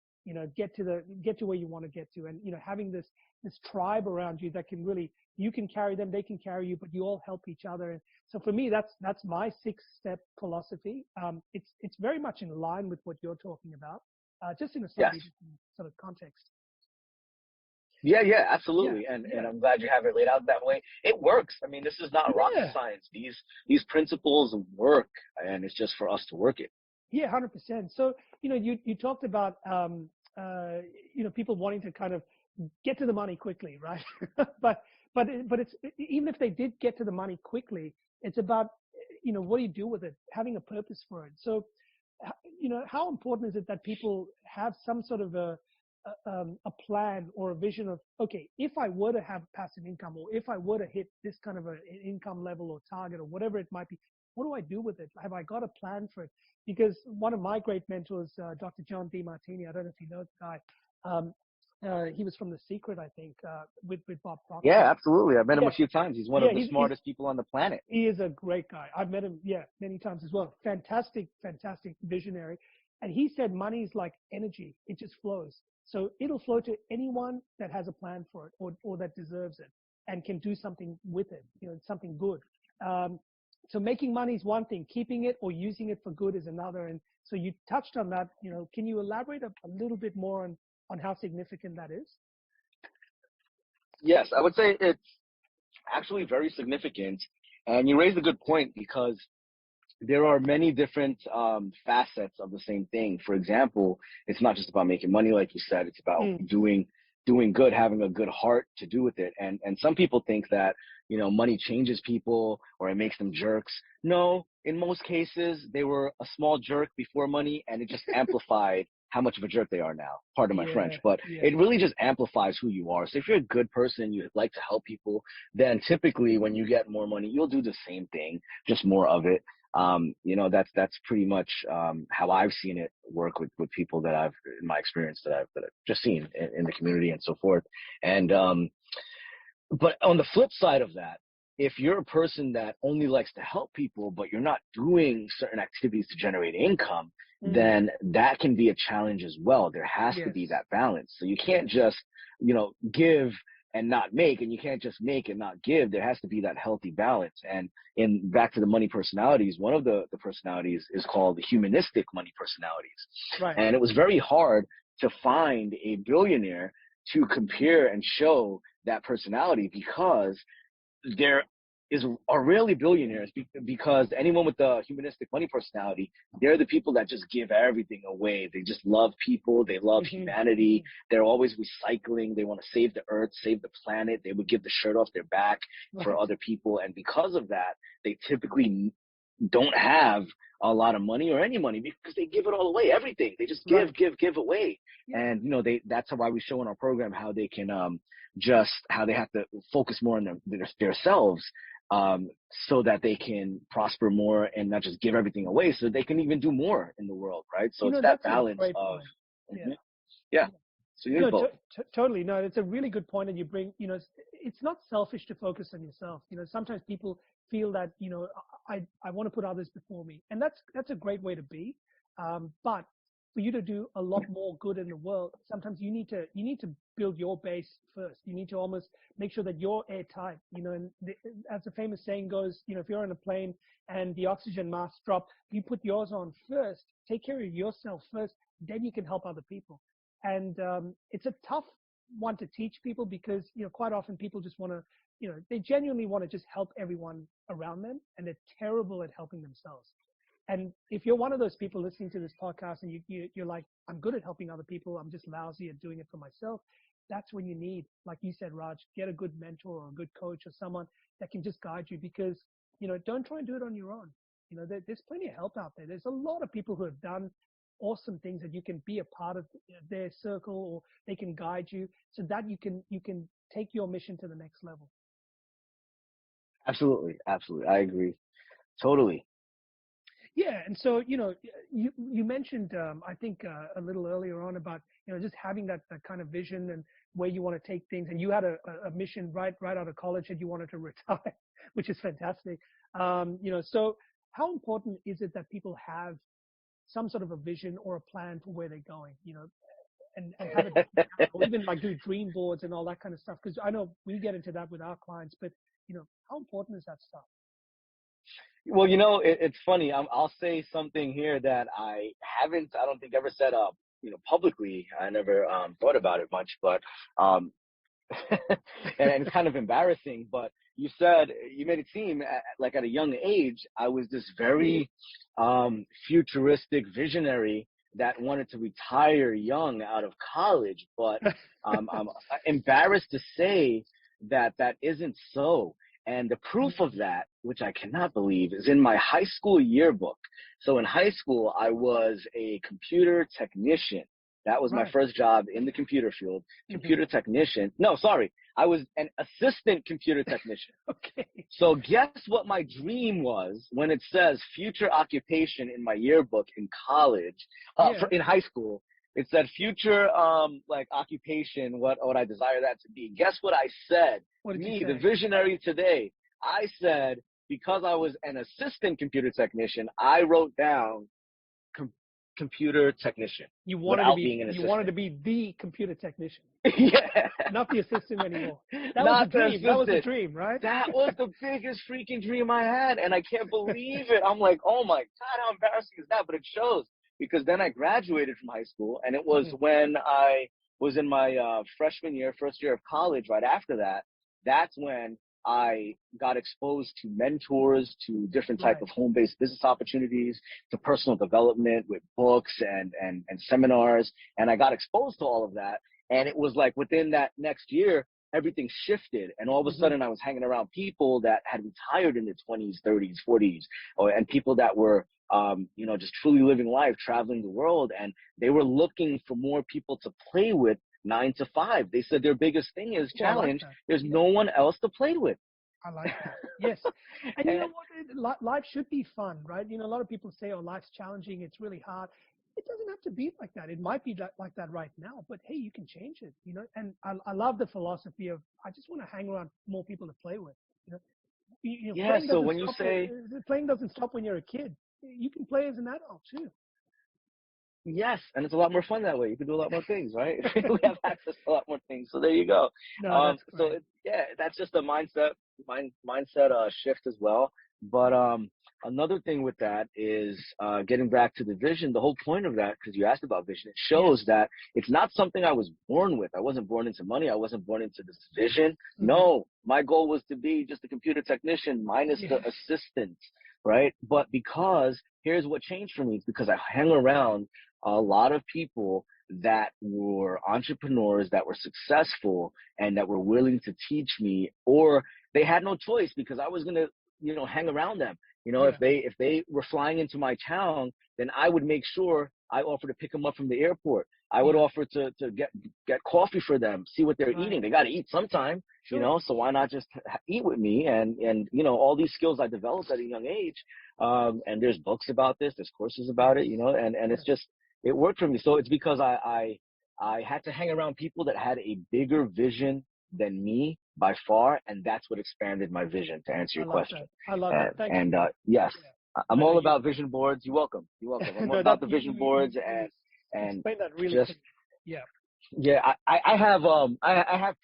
get to where you want to get to, and having this tribe around you that can really, you can carry them, they can carry you, but you all help each other. And so for me, that's my 6-step philosophy. It's very much in line with what you're talking about, just in a slightly different sort of context. Yeah, absolutely. Yeah. And I'm glad you have it laid out that way. It works. I mean, this is not rocket science. These principles work, and it's just for us to work it. Yeah, 100%. So, you talked about, people wanting to kind of get to the money quickly, right? but it's, even if they did get to the money quickly, it's about, what do you do with it? Having a purpose for it. So, how important is it that people have some sort of a plan or a vision of, okay, if I were to have passive income, or if I were to hit this kind of an income level or target or whatever it might be, what do I do with it? Have I got a plan for it? Because one of my great mentors, Dr. John DeMartini, I don't know if you know the guy. He was from The Secret, I think, with Bob Proctor. Yeah, absolutely. I've met him a few times. He's one of the smartest people on the planet. He is a great guy. I've met him, many times as well. Fantastic visionary. And he said money is like energy. It just flows. So it'll flow to anyone that has a plan for it, or that deserves it and can do something with it, something good. So making money is one thing, keeping it or using it for good is another. And so you touched on that. Can you elaborate a little bit more on how significant that is? Yes, I would say it's actually very significant. And you raised a good point, because there are many different facets of the same thing. For example, it's not just about making money, like you said. It's about doing good, having a good heart to do with it. And some people think that, money changes people or it makes them jerks. No, in most cases, they were a small jerk before money, and it just amplified how much of a jerk they are now. Pardon my French, but it really just amplifies who you are. So if you're a good person, you like to help people, then typically when you get more money, you'll do the same thing, just more of it. That's pretty much how I've seen it work with people that I've, in my experience, that I've just seen in the community and so forth. And but on the flip side of that, if you're a person that only likes to help people, but you're not doing certain activities to generate income, then that can be a challenge as well. There has to be that balance. So you can't just, give and not make, and you can't just make and not give. There has to be that healthy balance. And back to the money personalities, one of the personalities is called the humanistic money personalities. Right. And it was very hard to find a billionaire to compare and show that personality, because there are rarely billionaires, because anyone with the humanistic money personality, they're the people that just give everything away. They just love people. They love humanity. They're always recycling. They want to save the earth, save the planet. They would give the shirt off their back for other people. And because of that, they typically don't have a lot of money or any money, because they give it all away, everything. They just give away. And, that's why we show in our program how they can how they have to focus more on themselves so that they can prosper more and not just give everything away, so they can even do more in the world, right? So it's that balance of, yeah. So you need both. Totally. No, it's a really good point that you bring. It's not selfish to focus on yourself. Sometimes people feel that, I want to put others before me, and that's a great way to be. But for you to do a lot more good in the world, sometimes you need to build your base first. You need to almost make sure that you're airtight. And as the famous saying goes, if you're on a plane and the oxygen masks drop, you put yours on first. Take care of yourself first, then you can help other people. And it's a tough one to teach people because, quite often people just want to, they genuinely want to just help everyone around them, and they're terrible at helping themselves. And if you're one of those people listening to this podcast and you're like, I'm good at helping other people, I'm just lousy at doing it for myself, that's when you need, like you said, Raj, get a good mentor or a good coach or someone that can just guide you, because, don't try and do it on your own. There's plenty of help out there. There's a lot of people who have done awesome things that you can be a part of their circle, or they can guide you so that you can take your mission to the next level. Absolutely. I agree. Totally. Yeah. And so, you mentioned, I think a little earlier on about, just having that kind of vision and where you want to take things. And you had a mission right out of college that you wanted to retire, which is fantastic. So how important is it that people have some sort of a vision or a plan for where they're going, and have it, or even like do dream boards and all that kind of stuff? Because I know we get into that with our clients, but, how important is that stuff? Well, it's funny. I'll say something here that I don't think ever said publicly. I never thought about it much, but and it's kind of embarrassing. But you made it seem like at a young age I was this very futuristic visionary that wanted to retire young out of college. But I'm embarrassed to say that isn't so. And the proof of that, which I cannot believe, is in my high school yearbook. So in high school, I was a computer technician. That was my first job in the computer field. Computer technician. No, sorry. I was an assistant computer technician. Okay. So guess what my dream was when it says future occupation in my yearbook in college, in high school. It said future occupation, what I desire that to be. Guess what I said? What did you say? The visionary today. I said, because I was an assistant computer technician, I wrote down computer technician. You wanted to be the computer technician. Yeah. Not the assistant anymore. That was the dream, right? That was the biggest freaking dream I had, and I can't believe it. I'm like, oh my God, how embarrassing is that? But it shows. Because then I graduated from high school, and it was when I was in my freshman year, first year of college, right after that, that's when I got exposed to mentors, to different type of home-based business opportunities, to personal development with books and seminars. And I got exposed to all of that. And it was like within that next year, everything shifted. And all of a sudden I was hanging around people that had retired in their 20s, 30s, 40s, and people that were, just truly living life, traveling the world. And they were looking for more people to play with 9 to 5. They said their biggest thing is challenge. There's no one else to play with. I like that. Yes. And you know what? Life should be fun, right? A lot of people say, oh, life's challenging. It's really hard. It doesn't have to be like that. It might be like that right now, but hey, you can change it, And I love the philosophy of, I just want to hang around more people to play with, So when you say playing doesn't stop when you're a kid. You can play as an adult too. Yes, and it's a lot more fun that way. You can do a lot more things, right? We have access to a lot more things. So there you go. No, so that's just a mindset shift as well. But another thing with that is getting back to the vision. The whole point of that, because you asked about vision, it shows that it's not something I was born with. I wasn't born into money. I wasn't born into this vision. No, my goal was to be just a computer technician minus the assistant, right? But because here's what changed for me. It's because I hang around a lot of people that were entrepreneurs, that were successful, and that were willing to teach me, or they had no choice because I was going to, hang around them. If they were flying into my town, then I would make sure I offered to pick them up from the airport. I would offer to get coffee for them, see what they're eating. They got to eat sometime, Sure. so why not just eat with me? And all these skills I developed at a young age. And there's books about this, there's courses about it, and it's just, it worked for me. So it's because I had to hang around people that had a bigger vision than me by far, and that's what expanded my vision, to answer your question. I love that. Thank you. Yes, Yeah. I'm all about vision boards. You're welcome. I'm all about the vision boards and explain that really just, yeah. Yeah, I have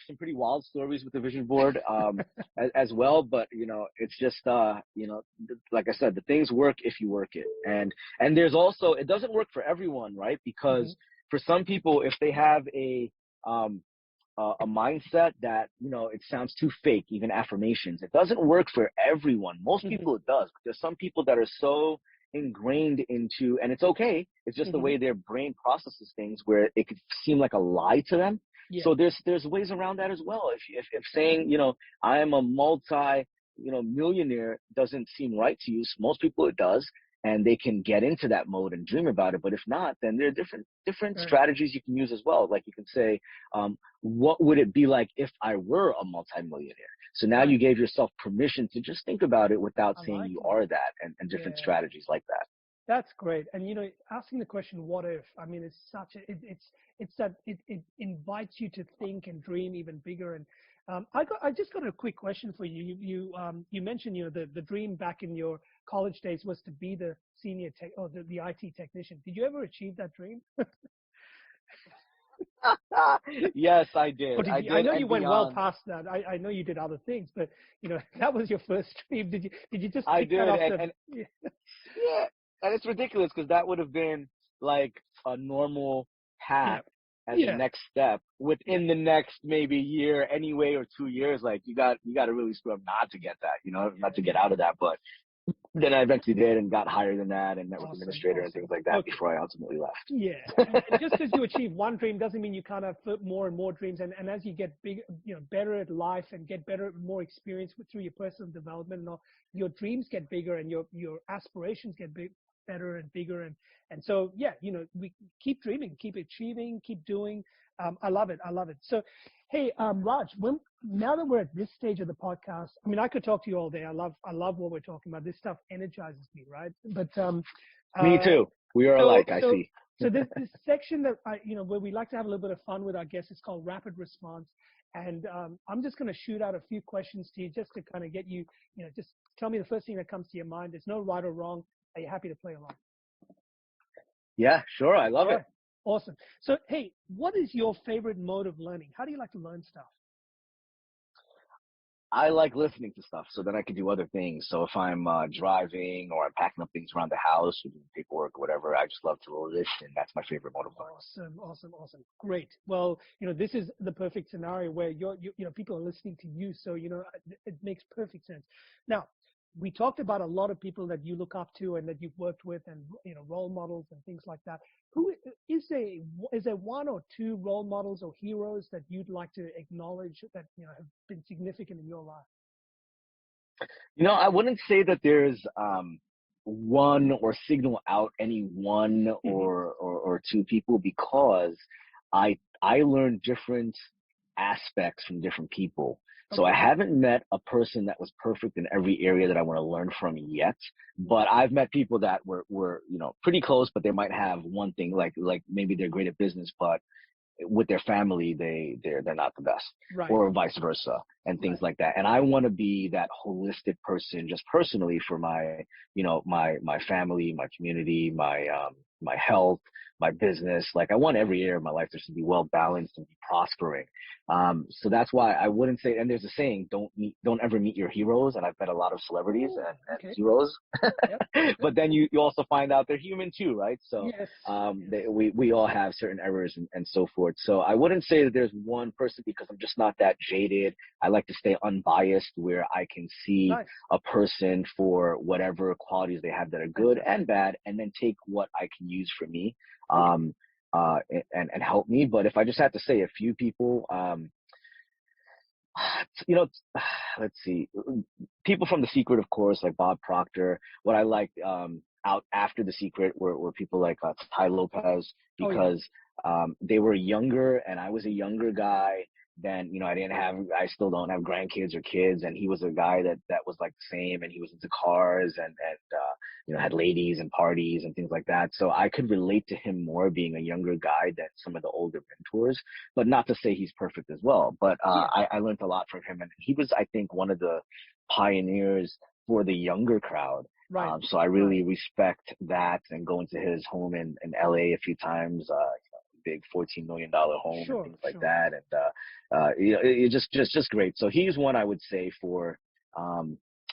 some pretty wild stories with the vision board as well, but it's just like I said, the things work if you work it, and there's also, it doesn't work for everyone, right? Because for some people, if they have a mindset that it sounds too fake, even affirmations, it doesn't work for everyone. Most people it does. There's some people that are so ingrained into, and it's okay, it's just the way their brain processes things, where it could seem like a lie to them. So there's ways around that as well. If saying I am a multi millionaire doesn't seem right to you, so most people it does, and they can get into that mode and dream about it. But if not, then there are different strategies you can use as well. Like you can say, what would it be like if I were a multimillionaire? So now you gave yourself permission to just think about it without saying you are that, and different strategies like that. That's great. And asking the question, what if? I mean, it's such a, it's that it invites you to think and dream even bigger. And I just got a quick question for you. You mentioned the dream back in your college days was to be the senior tech, or the IT technician. Did you ever achieve that dream? Yes, I did. I know you went well past that. I know you did other things, but that was your first dream. Did you just? I did, and yeah, and it's ridiculous because that would have been like a normal path as the next step within the next maybe year anyway, or 2 years. Like you got to really screw up not to get that, not to get out of that, but. Then I eventually did and got higher than that, and network administrator and things like that before I ultimately left. Yeah, and just because you achieve one dream doesn't mean you can't have more and more dreams. And as you get big, better at life and get better, more experience through your personal development, and all, your dreams get bigger and your aspirations get better and bigger. And so we keep dreaming, keep achieving, keep doing. I love it. So, hey, Raj, now that we're at this stage of the podcast, I mean, I could talk to you all day. I love what we're talking about. This stuff energizes me, right? But me too. We are alike. I see. So this section that where we like to have a little bit of fun with our guests, it's called rapid response. And I'm just going to shoot out a few questions to you just to kind of get you, just tell me the first thing that comes to your mind. There's no right or wrong. Are you happy to play along? Yeah, sure. I love it. Awesome. So, hey, what is your favorite mode of learning? How do you like to learn stuff? I like listening to stuff so that I can do other things. So if I'm driving or I'm packing up things around the house or doing paperwork or whatever, I just love to listen. That's my favorite mode of learning. Awesome. Great. Well, this is the perfect scenario where people are listening to you. So, it makes perfect sense. Now, we talked about a lot of people that you look up to and that you've worked with, and role models and things like that. Who is there one or two role models or heroes that you'd like to acknowledge that have been significant in your life? I wouldn't say that there's one or signal out any one or two people, because I learned different aspects from different people. So I haven't met a person that was perfect in every area that I want to learn from yet, but I've met people that were pretty close, but they might have one thing, like maybe they're great at business, but with their family, they're not the best, or vice versa, and things like that. And I want to be that holistic person, just personally, for my my family, my community, my health, my business. Like I want every area of my life just to be well balanced and be prospering. So that's why I wouldn't say, and there's a saying, don't ever meet your heroes. And I've met a lot of celebrities and heroes, but then you also find out they're human too, right? So we all have certain errors and so forth. So I wouldn't say that there's one person, because I'm just not that jaded. I like to stay unbiased, where I can see a person for whatever qualities they have that are good and bad, and then take what I can use for me. And help me. But if I just had to say a few people, let's see, people from The Secret, of course, like Bob Proctor. What I like out after The Secret were people like Ty Lopez, Oh yeah. because they were younger and I was a younger guy. Then, I still don't have grandkids or kids. And he was a guy that was like the same, and he was into cars and had ladies and parties and things like that. So I could relate to him more being a younger guy than some of the older mentors, but not to say he's perfect as well. But I learned a lot from him, and he was, I think, one of the pioneers for the younger crowd. Right. So I really respect that, and going to his home in LA a few times, big $14 million home and things like that. And, it's just great. So he's one I would say for,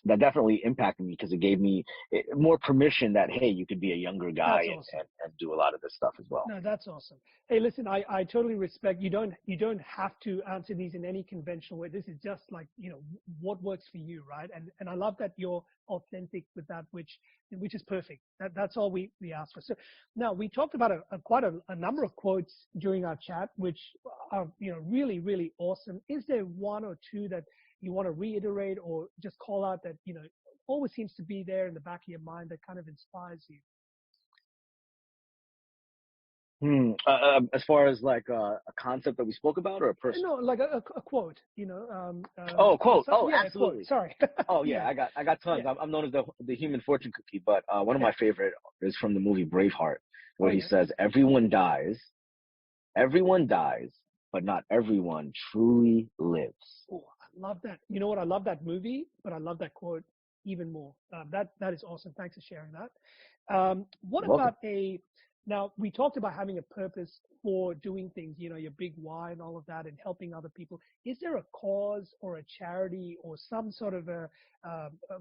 that definitely impacted me, because it gave me more permission that, hey, you could be a younger guy and do a lot of this stuff as well. No, that's awesome. Hey, listen, I totally respect you. Don't have to answer these in any conventional way. This is just like, what works for you, right? And I love that you're authentic with that, which is perfect. That's all we ask for. So now we talked about quite a number of quotes during our chat, which are, really, really awesome. Is there one or two that you want to reiterate or just call out that, always seems to be there in the back of your mind that kind of inspires you? As far as like a concept that we spoke about, or a person? No, like a quote, quote. Yeah, absolutely. Quote. Sorry. Oh yeah, I got tons. Yeah. I'm known as the human fortune cookie, but one of my favorite is from the movie Braveheart, where he says, everyone dies, but not everyone truly lives. Oh, I love that. You know what? I love that movie, but I love that quote even more. That is awesome. Thanks for sharing that. What about now we talked about having a purpose for doing things, your big why and all of that, and helping other people. Is there a cause or a charity or some sort of a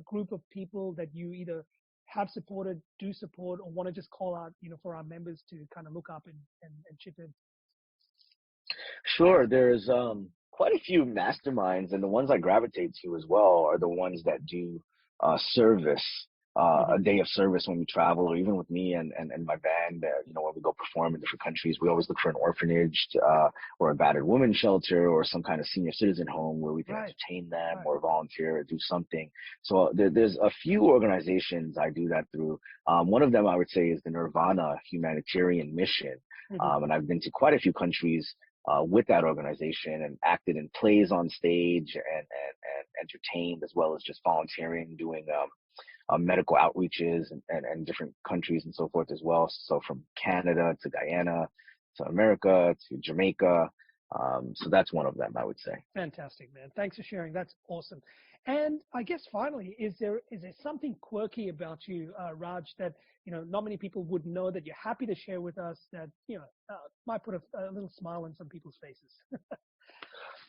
group of people that you either have supported, do support, or want to just call out, for our members to kind of look up and chip in? Sure. There's quite a few masterminds, and the ones I gravitate to as well are the ones that do service, a day of service when we travel, or even with me and my band. When we go perform in different countries, we always look for an orphanage or a battered women's shelter or some kind of senior citizen home where we can entertain them or volunteer or do something. So there's a few organizations I do that through. One of them I would say is the Nirvana Humanitarian Mission. And I've been to quite a few countries with that organization and acted in plays on stage and entertained, as well as just volunteering, doing medical outreaches and different countries and so forth as well. So from Canada to Guyana to America to Jamaica. So that's one of them, I would say. Fantastic, man. Thanks for sharing. That's awesome. And I guess finally, is there something quirky about you, Raj, that not many people would know that you're happy to share with us, that might put a little smile on some people's faces?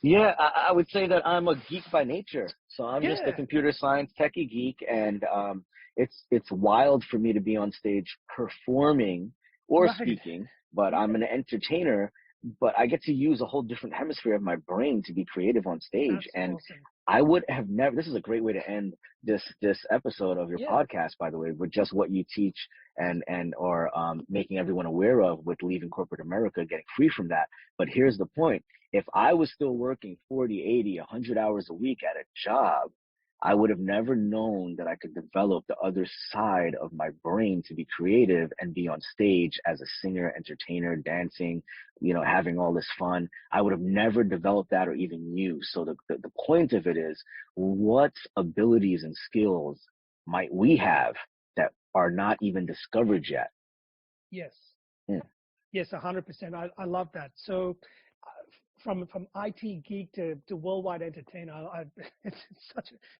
Yeah, I would say that I'm a geek by nature. So I'm just a computer science techie geek, and it's wild for me to be on stage performing or speaking, but I'm an entertainer. But I get to use a whole different hemisphere of my brain to be creative on stage. That's awesome. I would have never, this is a great way to end this episode of your podcast, by the way, with just what you teach or making everyone aware of with leaving corporate America, getting free from that. But here's the point. If I was still working 40, 80, 100 hours a week at a job, I would have never known that I could develop the other side of my brain to be creative and be on stage as a singer, entertainer, dancing, having all this fun. I would have never developed that or even knew. So the point of it is, what abilities and skills might we have that are not even discovered yet? Yes. Yeah. Yes, 100%. I love that. So from IT geek to worldwide entertainer,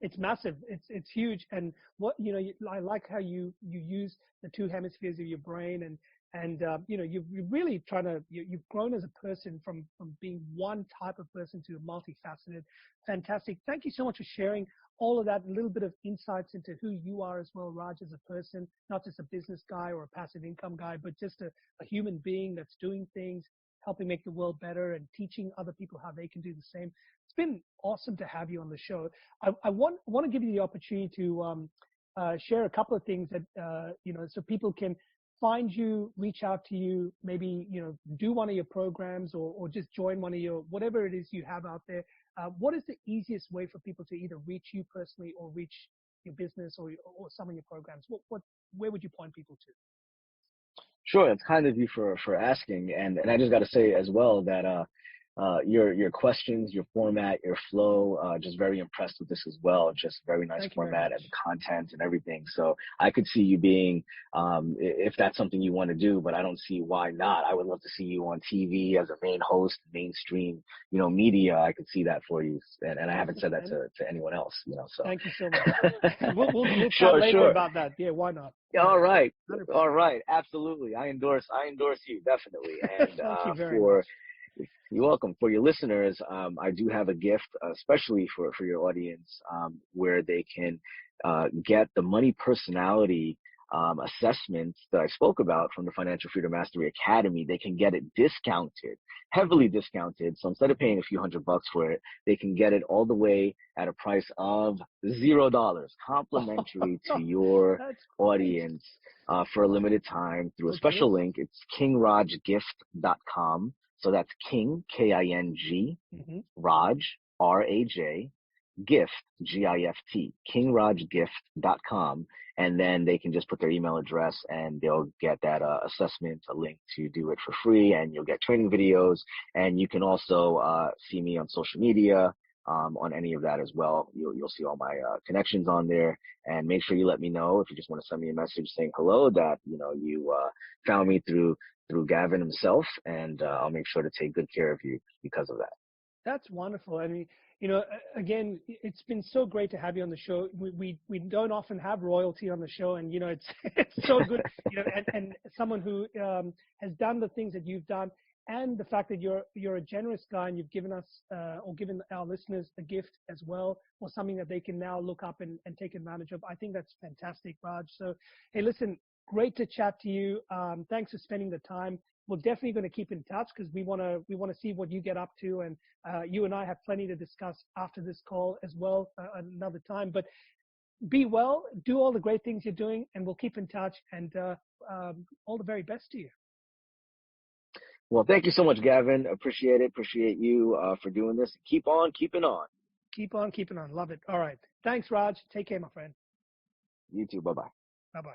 it's massive. It's huge. And I like how you use the two hemispheres of your brain, and you're really you've grown as a person from being one type of person to a multifaceted. Fantastic. Thank you so much for sharing all of that, a little bit of insights into who you are as well, Raj, as a person, not just a business guy or a passive income guy, but just a human being that's doing things, helping make the world better and teaching other people how they can do the same. It's been awesome to have you on the show. I want to give you the opportunity to share a couple of things that, so people can find you, reach out to you, maybe, do one of your programs or just join one of your, whatever it is you have out there. What is the easiest way for people to either reach you personally or reach your business or some of your programs, where would you point people to? Sure, it's kind of you for asking, and I just got to say as well that your questions, your format, your flow, just very impressed with this as well. Just very nice format and the content and everything. So I could see you being, if that's something you want to do, but I don't see why not. I would love to see you on TV as a main host, mainstream, media. I could see that for you, and I haven't said that to anyone else, So thank you so much. we'll chat later about that. Yeah, why not? All right, 100%. All right, absolutely. I endorse you definitely, and thank you very much. You're welcome. For your listeners, I do have a gift, especially for your audience, where they can get the money personality assessments that I spoke about from the Financial Freedom Mastery Academy. They can get it discounted, heavily discounted. So instead of paying a few $100 for it, they can get it all the way at a price of $0, complimentary to your audience for a limited time through a special link. It's kingrajgift.com. So that's King, K-I-N-G, Raj, R-A-J, gift, G-I-F-T, kingrajgift.com. And then they can just put their email address and they'll get that assessment, a link to do it for free. And you'll get training videos. And you can also see me on social media on any of that as well. You'll see all my connections on there. And make sure you let me know if you just want to send me a message saying hello that, you found me through Gavin himself, and I'll make sure to take good care of you because of that. That's wonderful. I mean, again, it's been so great to have you on the show. We don't often have royalty on the show, and it's so good. And someone who has done the things that you've done, and the fact that you're a generous guy and you've given us or given our listeners a gift as well, or something that they can now look up and take advantage of. I think that's fantastic, Raj. So, hey, listen. Great to chat to you. Thanks for spending the time. We're definitely going to keep in touch because we want to see what you get up to, and you and I have plenty to discuss after this call as well another time. But be well, do all the great things you're doing, and we'll keep in touch. And all the very best to you. Well, thank you so much, Gavin. Appreciate it. Appreciate you for doing this. Keep on keeping on. Keep on keeping on. Love it. All right. Thanks, Raj. Take care, my friend. You too. Bye-bye. Bye-bye.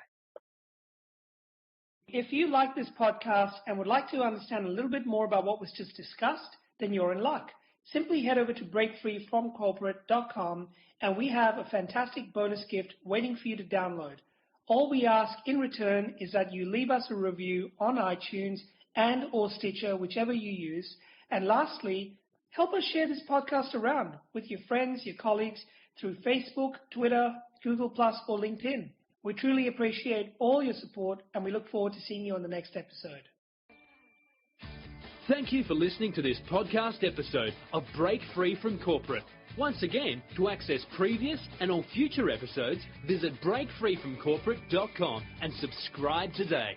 If you like this podcast and would like to understand a little bit more about what was just discussed, then you're in luck. Simply head over to breakfreefromcorporate.com and we have a fantastic bonus gift waiting for you to download. All we ask in return is that you leave us a review on iTunes and or Stitcher, whichever you use. And lastly, help us share this podcast around with your friends, your colleagues through Facebook, Twitter, Google+, or LinkedIn. We truly appreciate all your support, and we look forward to seeing you on the next episode. Thank you for listening to this podcast episode of Break Free from Corporate. Once again, to access previous and all future episodes, visit breakfreefromcorporate.com and subscribe today.